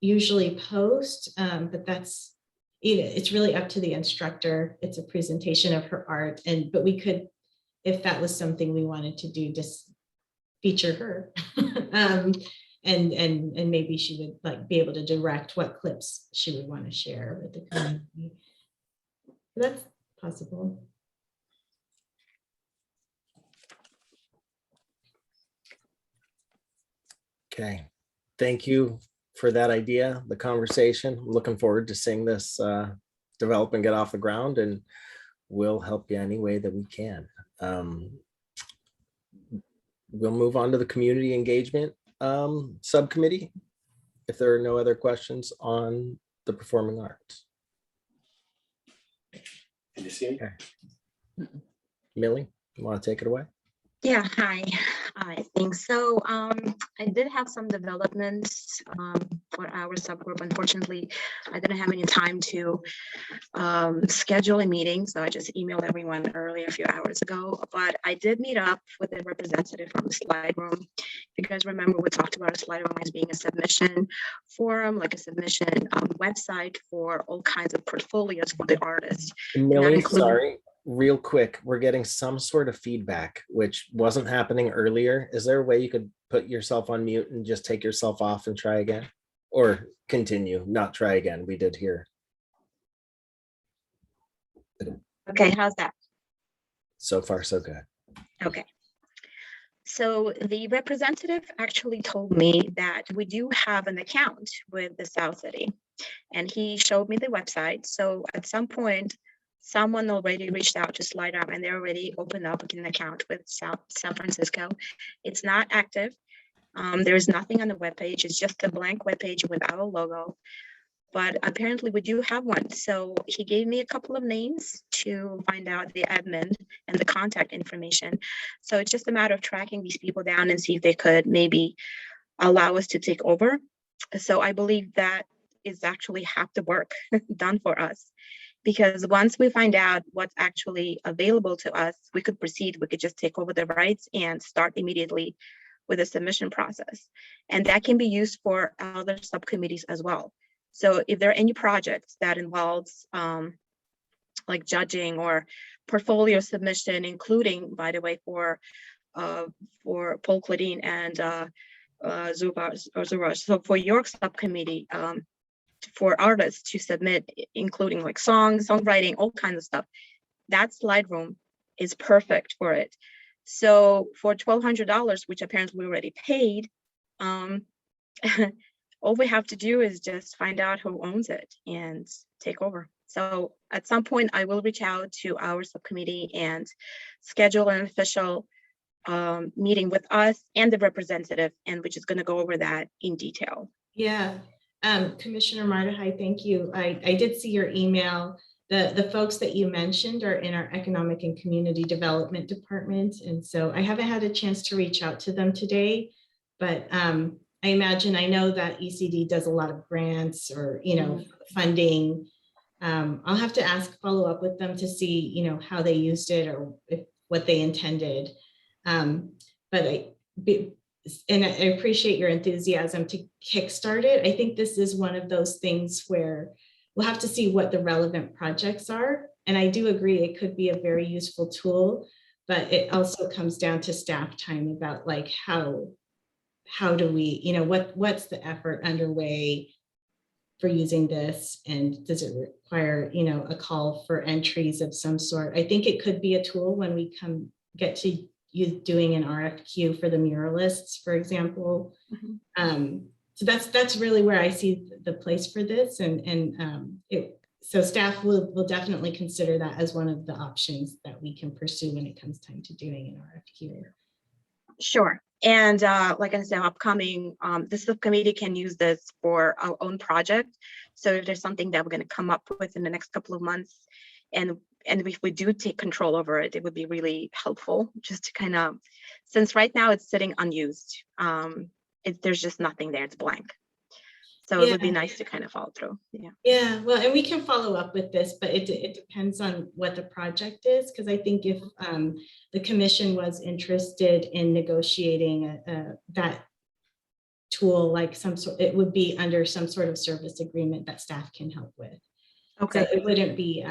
usually post, but that's, it's really up to the instructor. It's a presentation of her art, but we could, if that was something we wanted to do, just feature her. And maybe she would be able to direct what clips she would want to share with the community. That's possible. Okay, thank you for that idea, the conversation. Looking forward to seeing this develop and get off the ground, and we'll help you any way that we can. We'll move on to the community engagement subcommittee, if there are no other questions on the performing arts. Can you see me? Okay. Millie, you want to take it away? Yeah, hi. I think so. I did have some developments for our subgroup. Unfortunately, I didn't have any time to schedule a meeting, so I just emailed everyone early a few hours ago. But I did meet up with a representative from the Slide Room. If you guys remember, we talked about a Slide Room as being a submission forum, like a submission website for all kinds of portfolios for the artists. Millie, included- sorry, real quick, we're getting some sort of feedback, which wasn't happening earlier. Is there a way you could put yourself on mute and just take yourself off and try again? Or continue, not try again? We did hear. Okay, how's that? So far, so good. Okay. So the representative actually told me that we do have an account with the South City, and he showed me the website. So at some point, someone already reached out to Slide Up, and they already opened up an account with San Francisco. It's not active. There's nothing on the webpage. It's just a blank webpage without a logo. But apparently we do have one. So he gave me a couple of names to find out the admin and the contact information. So it's just a matter of tracking these people down and see if they could maybe allow us to take over. So I believe that is actually half the work done for us. Because once we find out what's actually available to us, we could proceed. We could just take over the rights and start immediately with the submission process. And that can be used for other subcommittees as well. So if there are any projects that involves like judging or portfolio submission, including, by the way, for Paul Claudine and Zuraj. So for your subcommittee, for artists to submit, including like songs, songwriting, all kinds of stuff, that Slide Room is perfect for it. So for $1,200, which apparently we already paid, all we have to do is just find out who owns it and take over. So at some point, I will reach out to our subcommittee and schedule an official meeting with us and the representative, and which is going to go over that in detail. Yeah, Commissioner Mardahai, thank you. I did see your email. The folks that you mentioned are in our Economic and Community Development Department. And so I haven't had a chance to reach out to them today, but I imagine, I know that ECD does a lot of grants or, funding. I'll have to follow up with them to see, how they used it or what they intended. But I appreciate your enthusiasm to kickstart it. I think this is one of those things where we'll have to see what the relevant projects are. And I do agree it could be a very useful tool, but it also comes down to staff time about like how do we, what's the effort underway for using this, and does it require, a call for entries of some sort? I think it could be a tool when we get to you doing an RFQ for the muralists, for example. So that's really where I see the place for this, so staff will definitely consider that as one of the options that we can pursue when it comes time to doing an RFQ. Sure. And like I said, upcoming, the subcommittee can use this for our own project. So if there's something that we're going to come up with in the next couple of months, and if we do take control over it, it would be really helpful just to kind of, since right now it's sitting unused, there's just nothing there, it's blank. So it would be nice to kind of follow through. Yeah, well, and we can follow up with this, but it depends on what the project is, because I think if the commission was interested in negotiating that tool, like it would be under some sort of service agreement that staff can help with. Okay. So it wouldn't be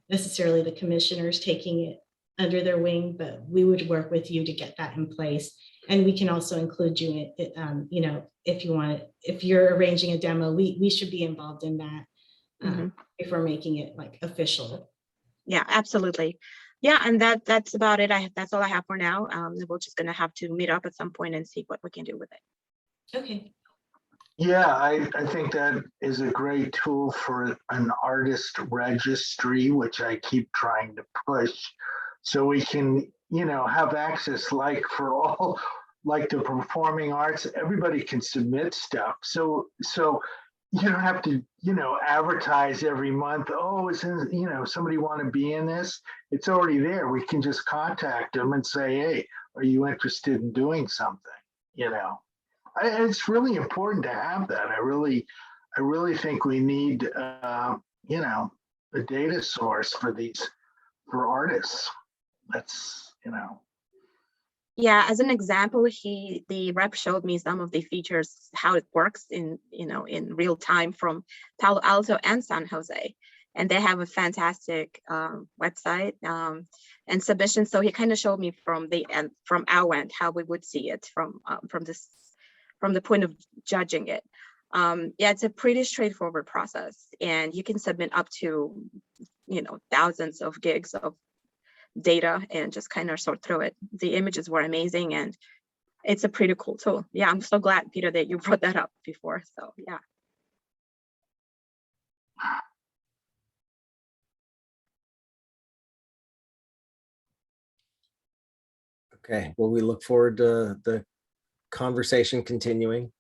necessarily the commissioners taking it under their wing, but we would work with you to get that in place. And we can also include you in, if you want, if you're arranging a demo, we should be involved in that if we're making it like official. Yeah, absolutely. Yeah, and that's about it. That's all I have for now. We're just gonna have to meet up at some point and see what we can do with it. Okay. Yeah, I think that is a great tool for an artist registry, which I keep trying to push, so we can, have access, like for all, like the performing arts, everybody can submit stuff. So you don't have to, advertise every month. Oh, somebody want to be in this? It's already there. We can just contact them and say, hey, are you interested in doing something? It's really important to have that. I really think we need, a data source for artists. That's, Yeah, as an example, the rep showed me some of the features, how it works in real time from Palo Alto and San Jose. And they have a fantastic website and submission. So he kind of showed me from our end how we would see it from the point of judging it. Yeah, it's a pretty straightforward process, and you can submit up to thousands of gigs of data and just kind of sort through it. The images were amazing, and it's a pretty cool tool. Yeah, I'm so glad, Peter, that you brought that up before. So yeah. Okay, well, we look forward to the conversation continuing.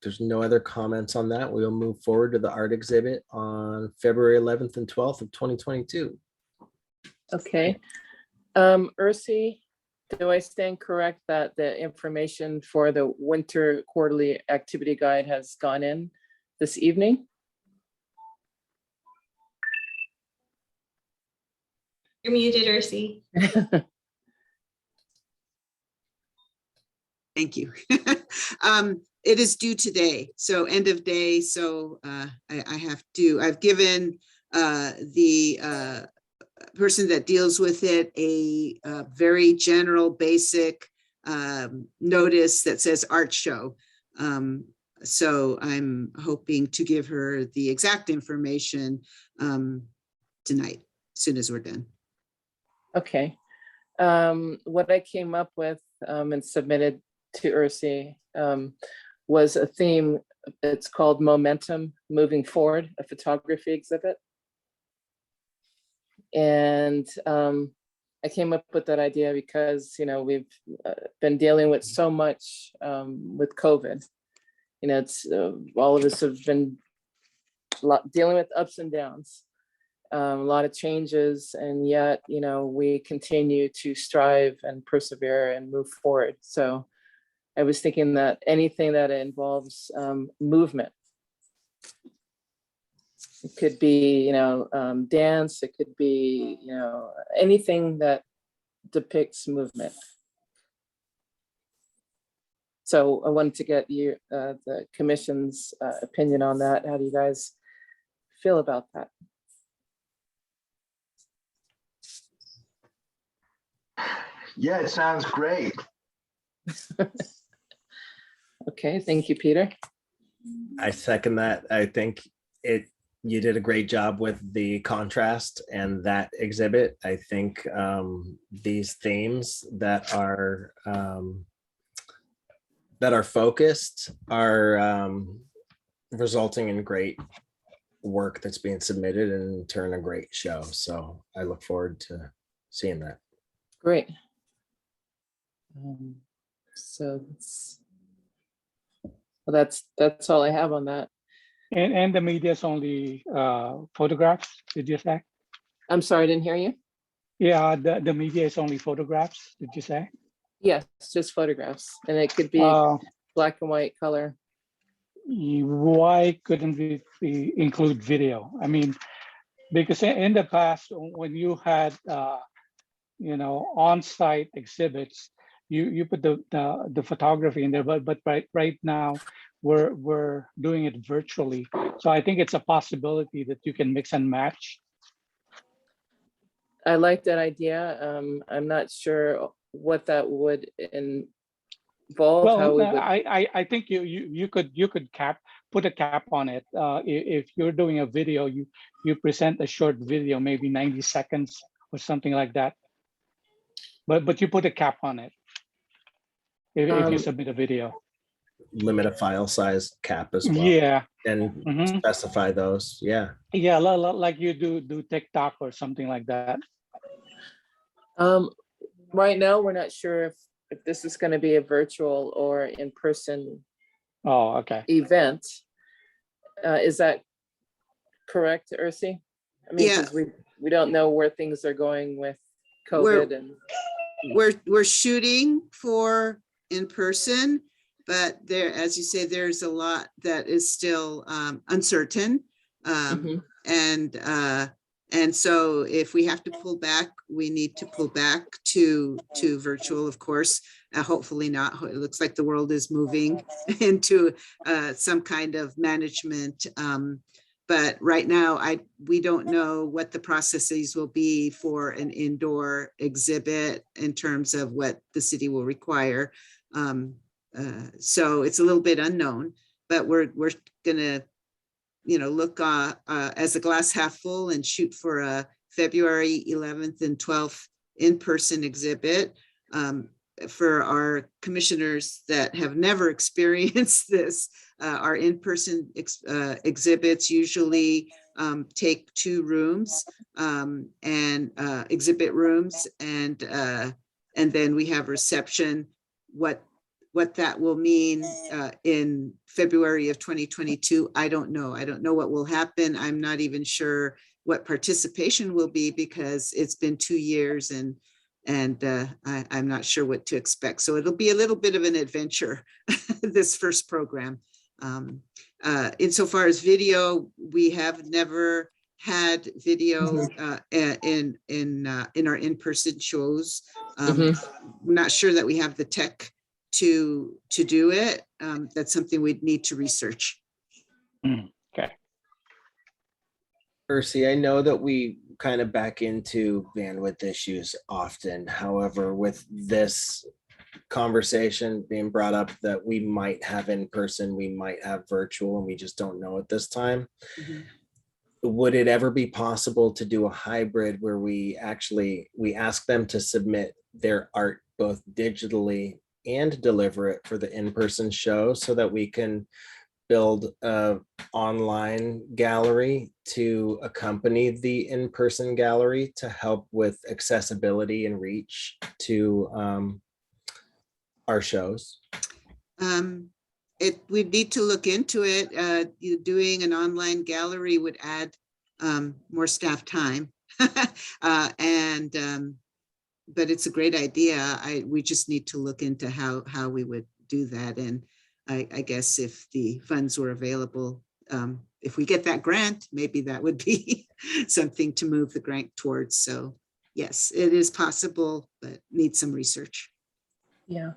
There's no other comments on that. We'll move forward to the art exhibit on February 11th and 12th of 2022. Okay. Ursi, do I stand correct that the information for the winter quarterly activity guide has gone in this evening? You're muted, Ursi. Thank you. It is due today, so end of day. So I've given the person that deals with it a very general, basic notice that says art show. So I'm hoping to give her the exact information tonight, as soon as we're done. Okay. What I came up with and submitted to Ursi was a theme. It's called Momentum Moving Forward, a photography exhibit. And I came up with that idea because, we've been dealing with so much with COVID. It's all of us have been dealing with ups and downs, a lot of changes, and yet, we continue to strive and persevere and move forward. So I was thinking that anything that involves movement, it could be, dance, it could be, anything that depicts movement. So I wanted to get you, the commission's opinion on that. How do you guys feel about that? Yeah, it sounds great. Okay, thank you, Peter. I second that. I think you did a great job with the contrast and that exhibit. I think these themes that are focused are resulting in great work that's being submitted and in turn a great show. So I look forward to seeing that. Great. So that's all I have on that. And the media is only photographs, did you say? I'm sorry, I didn't hear you. Yeah, the media is only photographs, did you say? Yes, just photographs, and it could be black and white, color. Why couldn't we include video? I mean, because in the past, when you had on-site exhibits, you put the photography in there, but right now we're doing it virtually. So I think it's a possibility that you can mix and match. I like that idea. I'm not sure what that would involve. Well, how we would... I think you could put a cap on it. If you're doing a video, you present a short video, maybe 90 seconds or something like that. But you put a cap on it if you submit a video. Limit a file size cap as well. Yeah. And specify those. Yeah. Yeah, like you do TikTok or something like that. Right now, we're not sure if this is going to be a virtual or in-person Oh, okay. event. Is that correct, Ursi? I mean, Yeah. because we don't know where things are going with We're- COVID and. We're shooting for in person, but there, as you say, there's a lot that is still uncertain. Mhm. And so if we have to pull back, we need to pull back to virtual, of course. Hopefully not. It looks like the world is moving into some kind of management. But right now, we don't know what the processes will be for an indoor exhibit in terms of what the city will require. So it's a little bit unknown, but we're gonna, look as a glass half full and shoot for a February 11th and 12th in-person exhibit. For our commissioners that have never experienced this, our in-person exhibits usually take 2 rooms and exhibit rooms, and then we have reception. What that will mean in February of 2022, I don't know. I don't know what will happen. I'm not even sure what participation will be because it's been 2 years and I'm not sure what to expect. So it'll be a little bit of an adventure, this first program. Insofar as video, we have never had video in our in-person shows. We're not sure that we have the tech to do it. That's something we'd need to research. Okay. Ursi, I know that we kind of back into bandwidth issues often. However, with this conversation being brought up that we might have in person, we might have virtual, and we just don't know at this time. Would it ever be possible to do a hybrid where we ask them to submit their art both digitally and deliver it for the in-person show so that we can build a online gallery to accompany the in-person gallery to help with accessibility and reach to our shows? We'd need to look into it. Doing an online gallery would add more staff time. But it's a great idea. We just need to look into how we would do that. And I guess if the funds were available, if we get that grant, maybe that would be something to move the grant towards. So yes, it is possible, but needs some research. Yeah.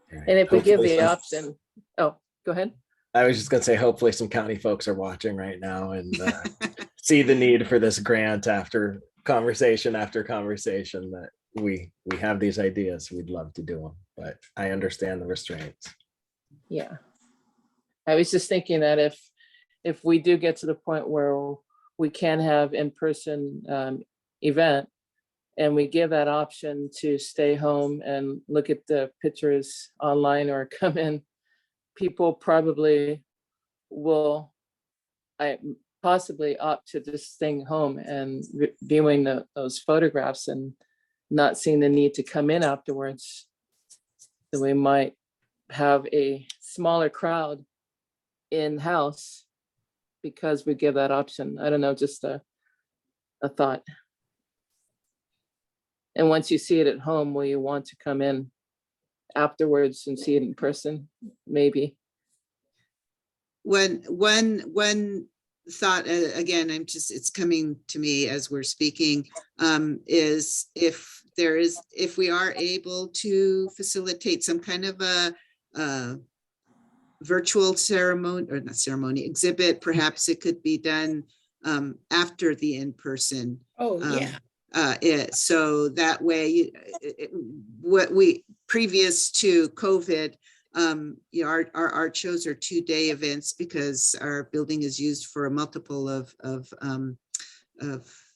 And if we give the option, oh, go ahead. I was just gonna say, hopefully some county folks are watching right now and see the need for this grant after conversation that we have these ideas. We'd love to do them, but I understand the restraints. Yeah. I was just thinking that if we do get to the point where we can have in-person event and we give that option to stay home and look at the pictures online or come in, people probably will possibly opt to just staying home and viewing those photographs and not seeing the need to come in afterwards. So we might have a smaller crowd in-house because we give that option. I don't know, just a thought. And once you see it at home, will you want to come in afterwards and see it in person? Maybe. One thought, again, it's coming to me as we're speaking, is if we are able to facilitate some kind of a virtual ceremony, or not ceremony, exhibit, perhaps it could be done after the in-person. Oh, yeah. So that way, previous to COVID, our art shows are 2-day events because our building is used for a multiple of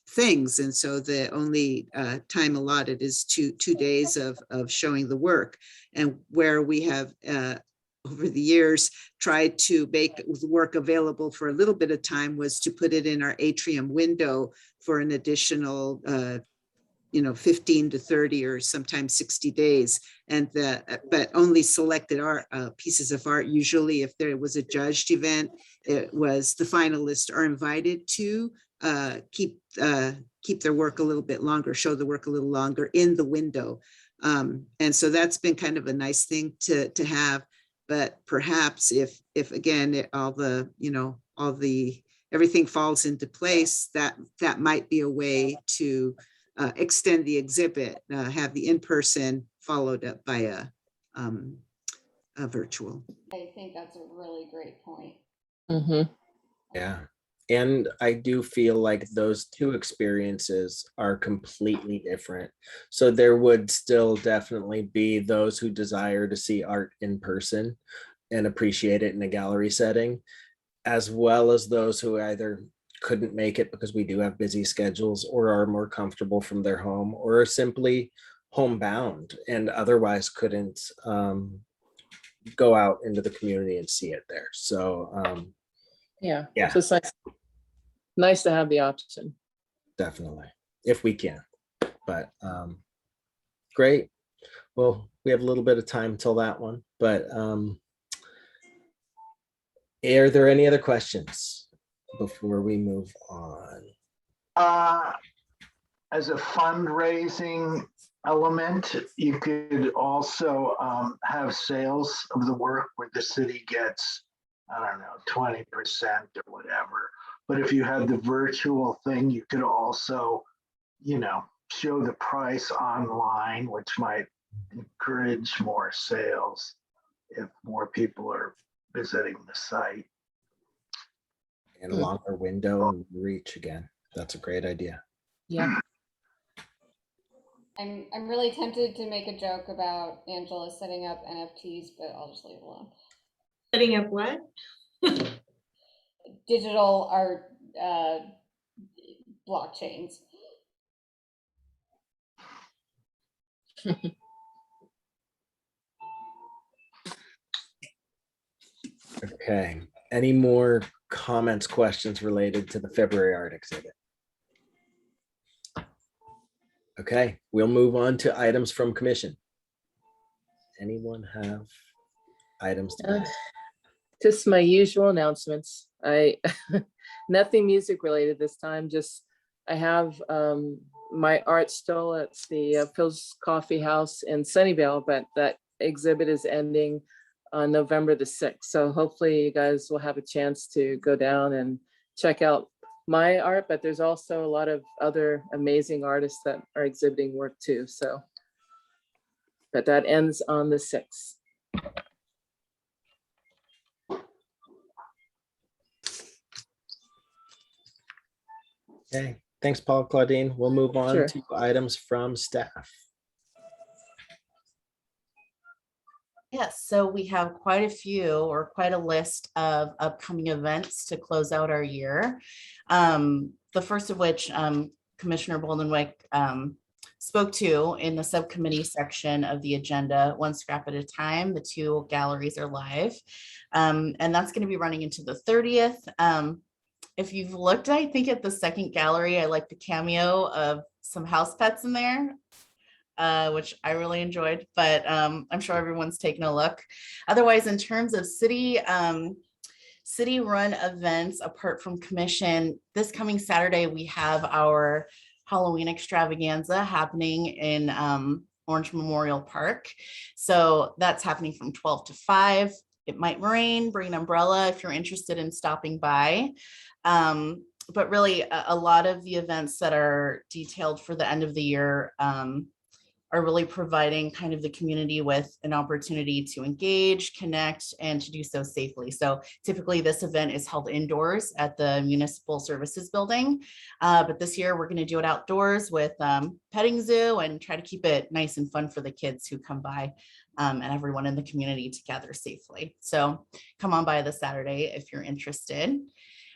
things. And so the only time allotted is two days of showing the work. And where we have over the years tried to make the work available for a little bit of time was to put it in our atrium window for an additional 15 to 30 or sometimes 60 days. And but only selected art, pieces of art. Usually if there was a judged event, it was the finalists are invited to keep their work a little bit longer, show the work a little longer in the window. And so that's been kind of a nice thing to have. But perhaps if again, everything falls into place, that might be a way to extend the exhibit, have the in-person followed up by a virtual. I think that's a really great point. Yeah. And I do feel like those two experiences are completely different. So there would still definitely be those who desire to see art in person and appreciate it in a gallery setting, as well as those who either couldn't make it because we do have busy schedules, or are more comfortable from their home, or are simply homebound and otherwise couldn't go out into the community and see it there. So Yeah. Yeah. So it's nice to have the option. Definitely, if we can. But great. Well, we have a little bit of time till that one, but are there any other questions before we move on? As a fundraising element, you could also have sales of the work where the city gets, I don't know, 20% or whatever. But if you had the virtual thing, you could also, show the price online, which might encourage more sales if more people are visiting the site. And a longer window and reach again. That's a great idea. Yeah. I'm really tempted to make a joke about Angela setting up NFTs, but I'll just leave it alone. Setting up what? Digital art blockchains. Okay. Any more comments, questions related to the February art exhibit? Okay, we'll move on to items from commission. Anyone have items to add? Just my usual announcements. Nothing music related this time. Just I have my art still at the Phil's Coffee House in Sunnyvale, but that exhibit is ending on November the 6th. So hopefully you guys will have a chance to go down and check out my art, but there's also a lot of other amazing artists that are exhibiting work too. So, but that ends on the 6th. Okay, thanks, Paul, Claudine. We'll move on Sure. to items from staff. Yes, so we have quite a few, or quite a list of upcoming events to close out our year. The first of which Commissioner Boldenwick spoke to in the subcommittee section of the agenda, One Scrap at a Time. The 2 galleries are live, and that's going to be running into the 30th. If you've looked, I think at the second gallery, I like the cameo of some house pets in there, which I really enjoyed, but I'm sure everyone's taken a look. Otherwise, in terms of city run events, apart from commission, this coming Saturday, we have our Halloween extravaganza happening in Orange Memorial Park. So that's happening from 12 to 5. It might rain, bring an umbrella if you're interested in stopping by. But really, a lot of the events that are detailed for the end of the year are really providing kind of the community with an opportunity to engage, connect, and to do so safely. So typically this event is held indoors at the Municipal Services Building. But this year we're gonna do it outdoors with petting zoo and try to keep it nice and fun for the kids who come by and everyone in the community to gather safely. So come on by this Saturday if you're interested.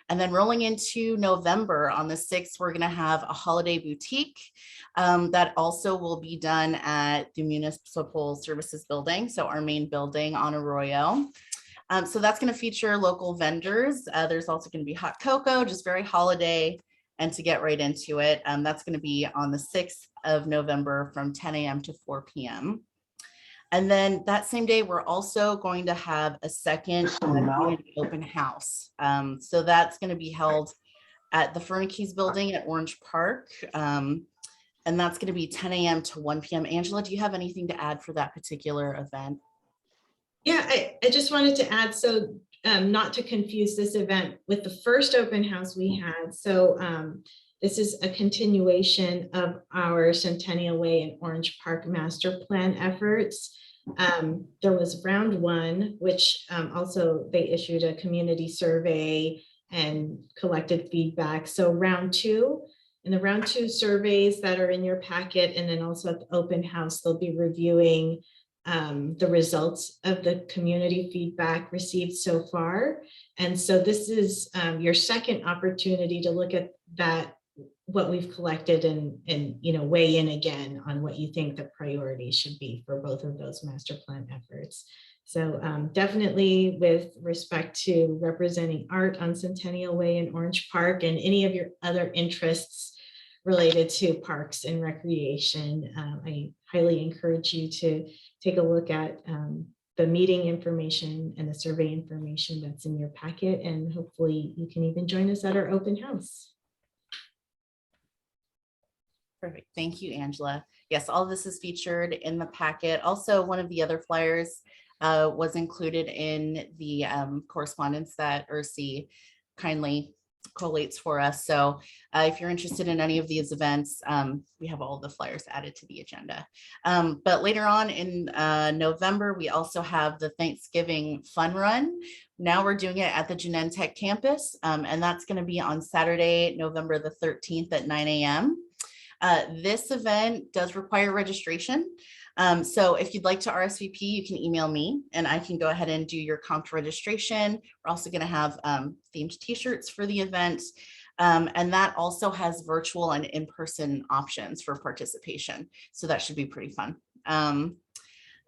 And then rolling into November on the 6th, we're gonna have a holiday boutique that also will be done at the Municipal Services Building, so our main building on Arroyo. So that's gonna feature local vendors. There's also gonna be hot cocoa, just very holiday And to get right into it, that's going to be on the 6th of November from 10 a.m. to 4 p.m. And then that same day, we're also going to have a second community open house. So that's going to be held at the Furnakeys building at Orange Park. And that's going to be 10 a.m. to 1 p.m. Angela, do you have anything to add for that particular event? Yeah, I just wanted to add, so not to confuse this event with the first open house we had. So this is a continuation of our Centennial Way and Orange Park master plan efforts. There was round one, which also they issued a community survey and collected feedback. So round two, in the round two surveys that are in your packet, and then also at the open house, they'll be reviewing the results of the community feedback received so far. And so this is your second opportunity to look at that, what we've collected, and weigh in again on what you think the priorities should be for both of those master plan efforts. So definitely with respect to representing art on Centennial Way in Orange Park and any of your other interests related to parks and recreation, I highly encourage you to take a look at the meeting information and the survey information that's in your packet, and hopefully you can even join us at our open house. Perfect. Thank you, Angela. Yes, all this is featured in the packet. Also, one of the other flyers was included in the correspondence that Ursi kindly collates for us. So if you're interested in any of these events, we have all the flyers added to the agenda. But later on in November, we also have the Thanksgiving Fun Run. Now we're doing it at the Genentech campus, and that's going to be on Saturday, November the 13th at 9 a.m. This event does require registration. So if you'd like to RSVP, you can email me and I can go ahead and do your comp registration. We're also going to have themed t-shirts for the event. And that also has virtual and in-person options for participation. So that should be pretty fun.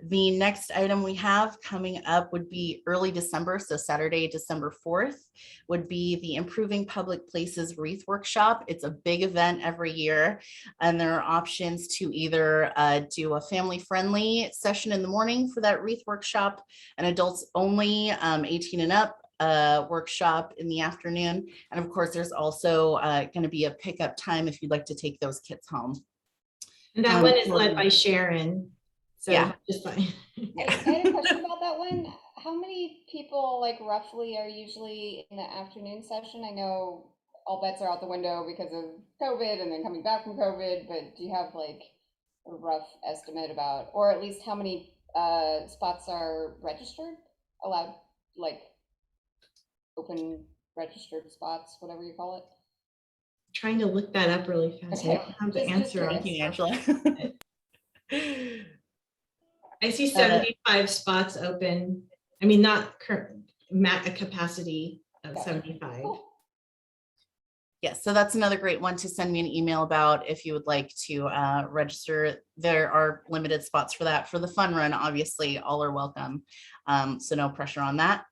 The next item we have coming up would be early December. So Saturday, December 4th would be the Improving Public Places Wreath Workshop. It's a big event every year, and there are options to either do a family-friendly session in the morning for that wreath workshop, an adults only 18 and up workshop in the afternoon. And of course, there's also going to be a pickup time if you'd like to take those kids home. And that one is led by Sharon. So yeah, just fine. I had a question about that one. How many people, like, roughly are usually in the afternoon session? I know all bets are out the window because of COVID and then coming back from COVID, but do you have like a rough estimate about, or at least how many spots are registered, allowed, like open registered spots, whatever you call it? Trying to look that up really fast. Okay. I don't have the answer. Thank you, Angela. I see 75 spots open. I mean, not current, a capacity of 75. Yes, so that's another great one to send me an email about if you would like to register. There are limited spots for that. For the fun run, obviously, all are welcome. So no pressure on that.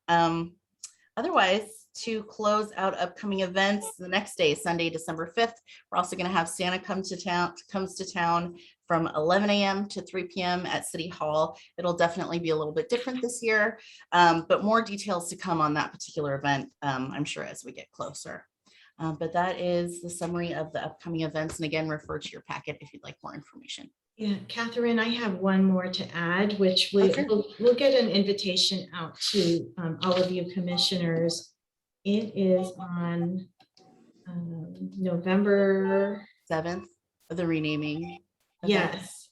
Otherwise, to close out upcoming events, the next day, Sunday, December 5th, we're also going to have Santa comes to town from 11 a.m. to 3 p.m. at City Hall. It'll definitely be a little bit different this year, but more details to come on that particular event, I'm sure, as we get closer. But that is the summary of the upcoming events. And again, refer to your packet if you'd like more information. Yeah, Catherine, I have one more to add, which we'll get an invitation out to all of you commissioners. It is on November 7th, the renaming. Yes.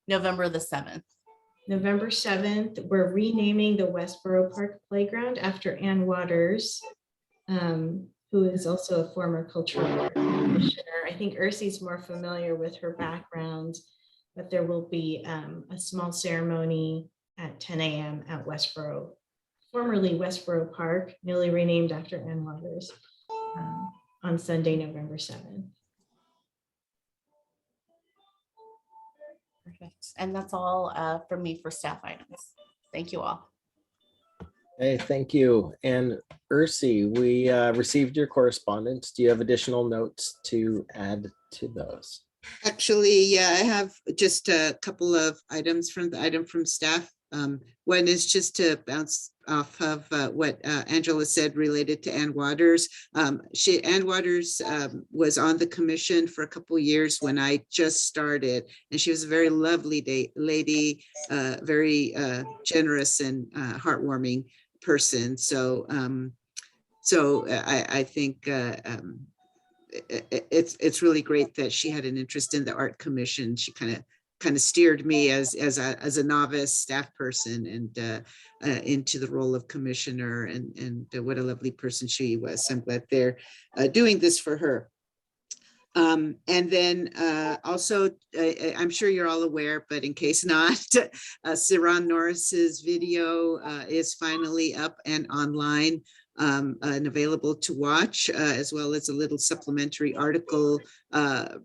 November the 7th. November 7th, we're renaming the Westboro Park Playground after Ann Waters, who is also a former cultural commissioner. I think Ursi's more familiar with her background, but there will be a small ceremony at 10 a.m. at Westboro, formerly Westboro Park, newly renamed after Ann Waters, on Sunday, November 7th. Perfect. And that's all from me for staff items. Thank you all. Hey, thank you. And Ursi, we received your correspondence. Do you have additional notes to add to those? Actually, yeah, I have just a couple of items from the item from staff. One is just to bounce off of what Angela said related to Ann Waters. Ann Waters was on the commission for a couple of years when I just started, and she was a very lovely lady, very generous and heartwarming person. So, I think it's really great that she had an interest in the art commission. She kind of steered me as a novice staff person and into the role of commissioner, and what a lovely person she was. So I'm glad they're doing this for her. And then also, I'm sure you're all aware, but in case not, Siran Norris's video is finally up and online and available to watch, as well as a little supplementary article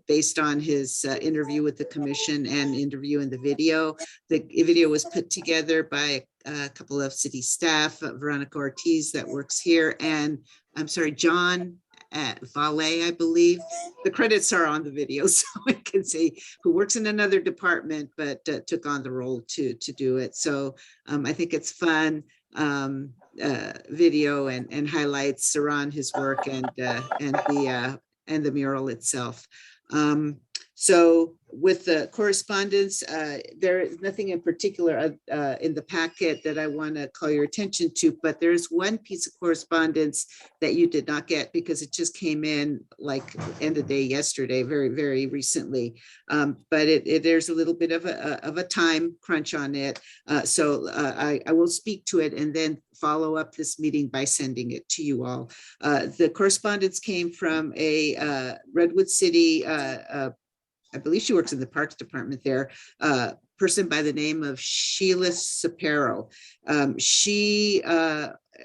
based on his interview with the commission and interview in the video. The video was put together by a couple of city staff, Veronica Ortiz that works here, and I'm sorry, John at Valet, I believe. The credits are on the video, so I can say who works in another department, but took on the role to do it. So I think it's fun video and highlights Saran, his work, and the mural itself. So with the correspondence, there is nothing in particular in the packet that I want to call your attention to, but there's one piece of correspondence that you did not get because it just came in like end of day yesterday, very, very recently. But there's a little bit of a time crunch on it. So I will speak to it and then follow up this meeting by sending it to you all. The correspondence came from a Redwood City, I believe she works in the Parks Department there, person by the name of Sheila Sapero. She,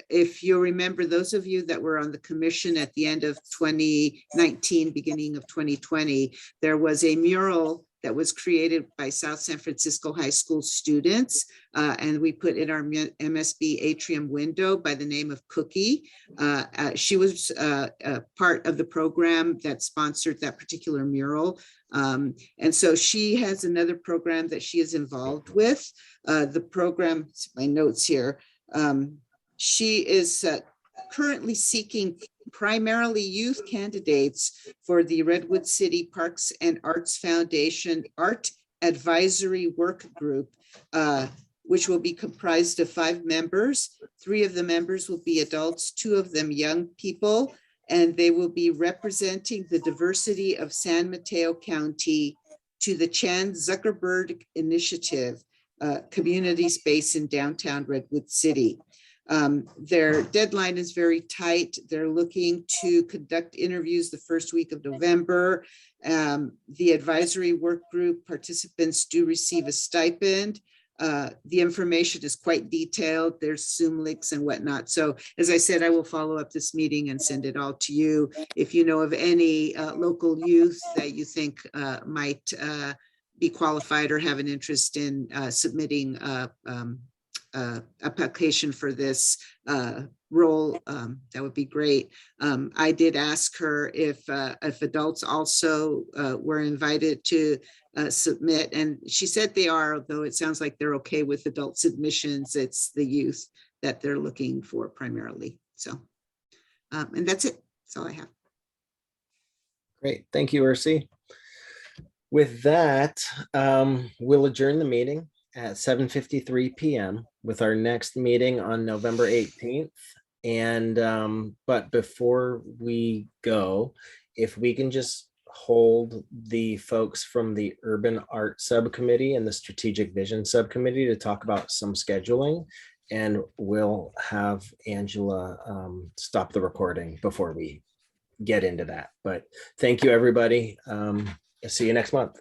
if you remember, those of you that were on the commission at the end of 2019, beginning of 2020, there was a mural that was created by South San Francisco High School students. And we put in our MSB atrium window by the name of Cookie. She was part of the program that sponsored that particular mural. And so she has another program that she is involved with. The program, my notes here, she is currently seeking primarily youth candidates for the Redwood City Parks and Arts Foundation Art Advisory Work Group, which will be comprised of 5 members. 3 of the members will be adults, 2 of them young people, and they will be representing the diversity of San Mateo County to the Chan Zuckerberg Initiative, community space in downtown Redwood City. Their deadline is very tight. They're looking to conduct interviews the first week of November. The advisory work group participants do receive a stipend. The information is quite detailed. There's Zoom links and whatnot. So as I said, I will follow up this meeting and send it all to you. If you know of any local youth that you think might be qualified or have an interest in submitting application for this role, that would be great. I did ask her if adults also were invited to submit, and she said they are, although it sounds like they're okay with adult submissions. It's the youth that they're looking for primarily. So, and that's it. That's all I have. Great. Thank you, Ursi. With that, we'll adjourn the meeting at 7:53 p.m. with our next meeting on November 18th. And but before we go, if we can just hold the folks from the Urban Art Subcommittee and the Strategic Vision Subcommittee to talk about some scheduling, and we'll have Angela stop the recording before we get into that. But thank you, everybody. See you next month.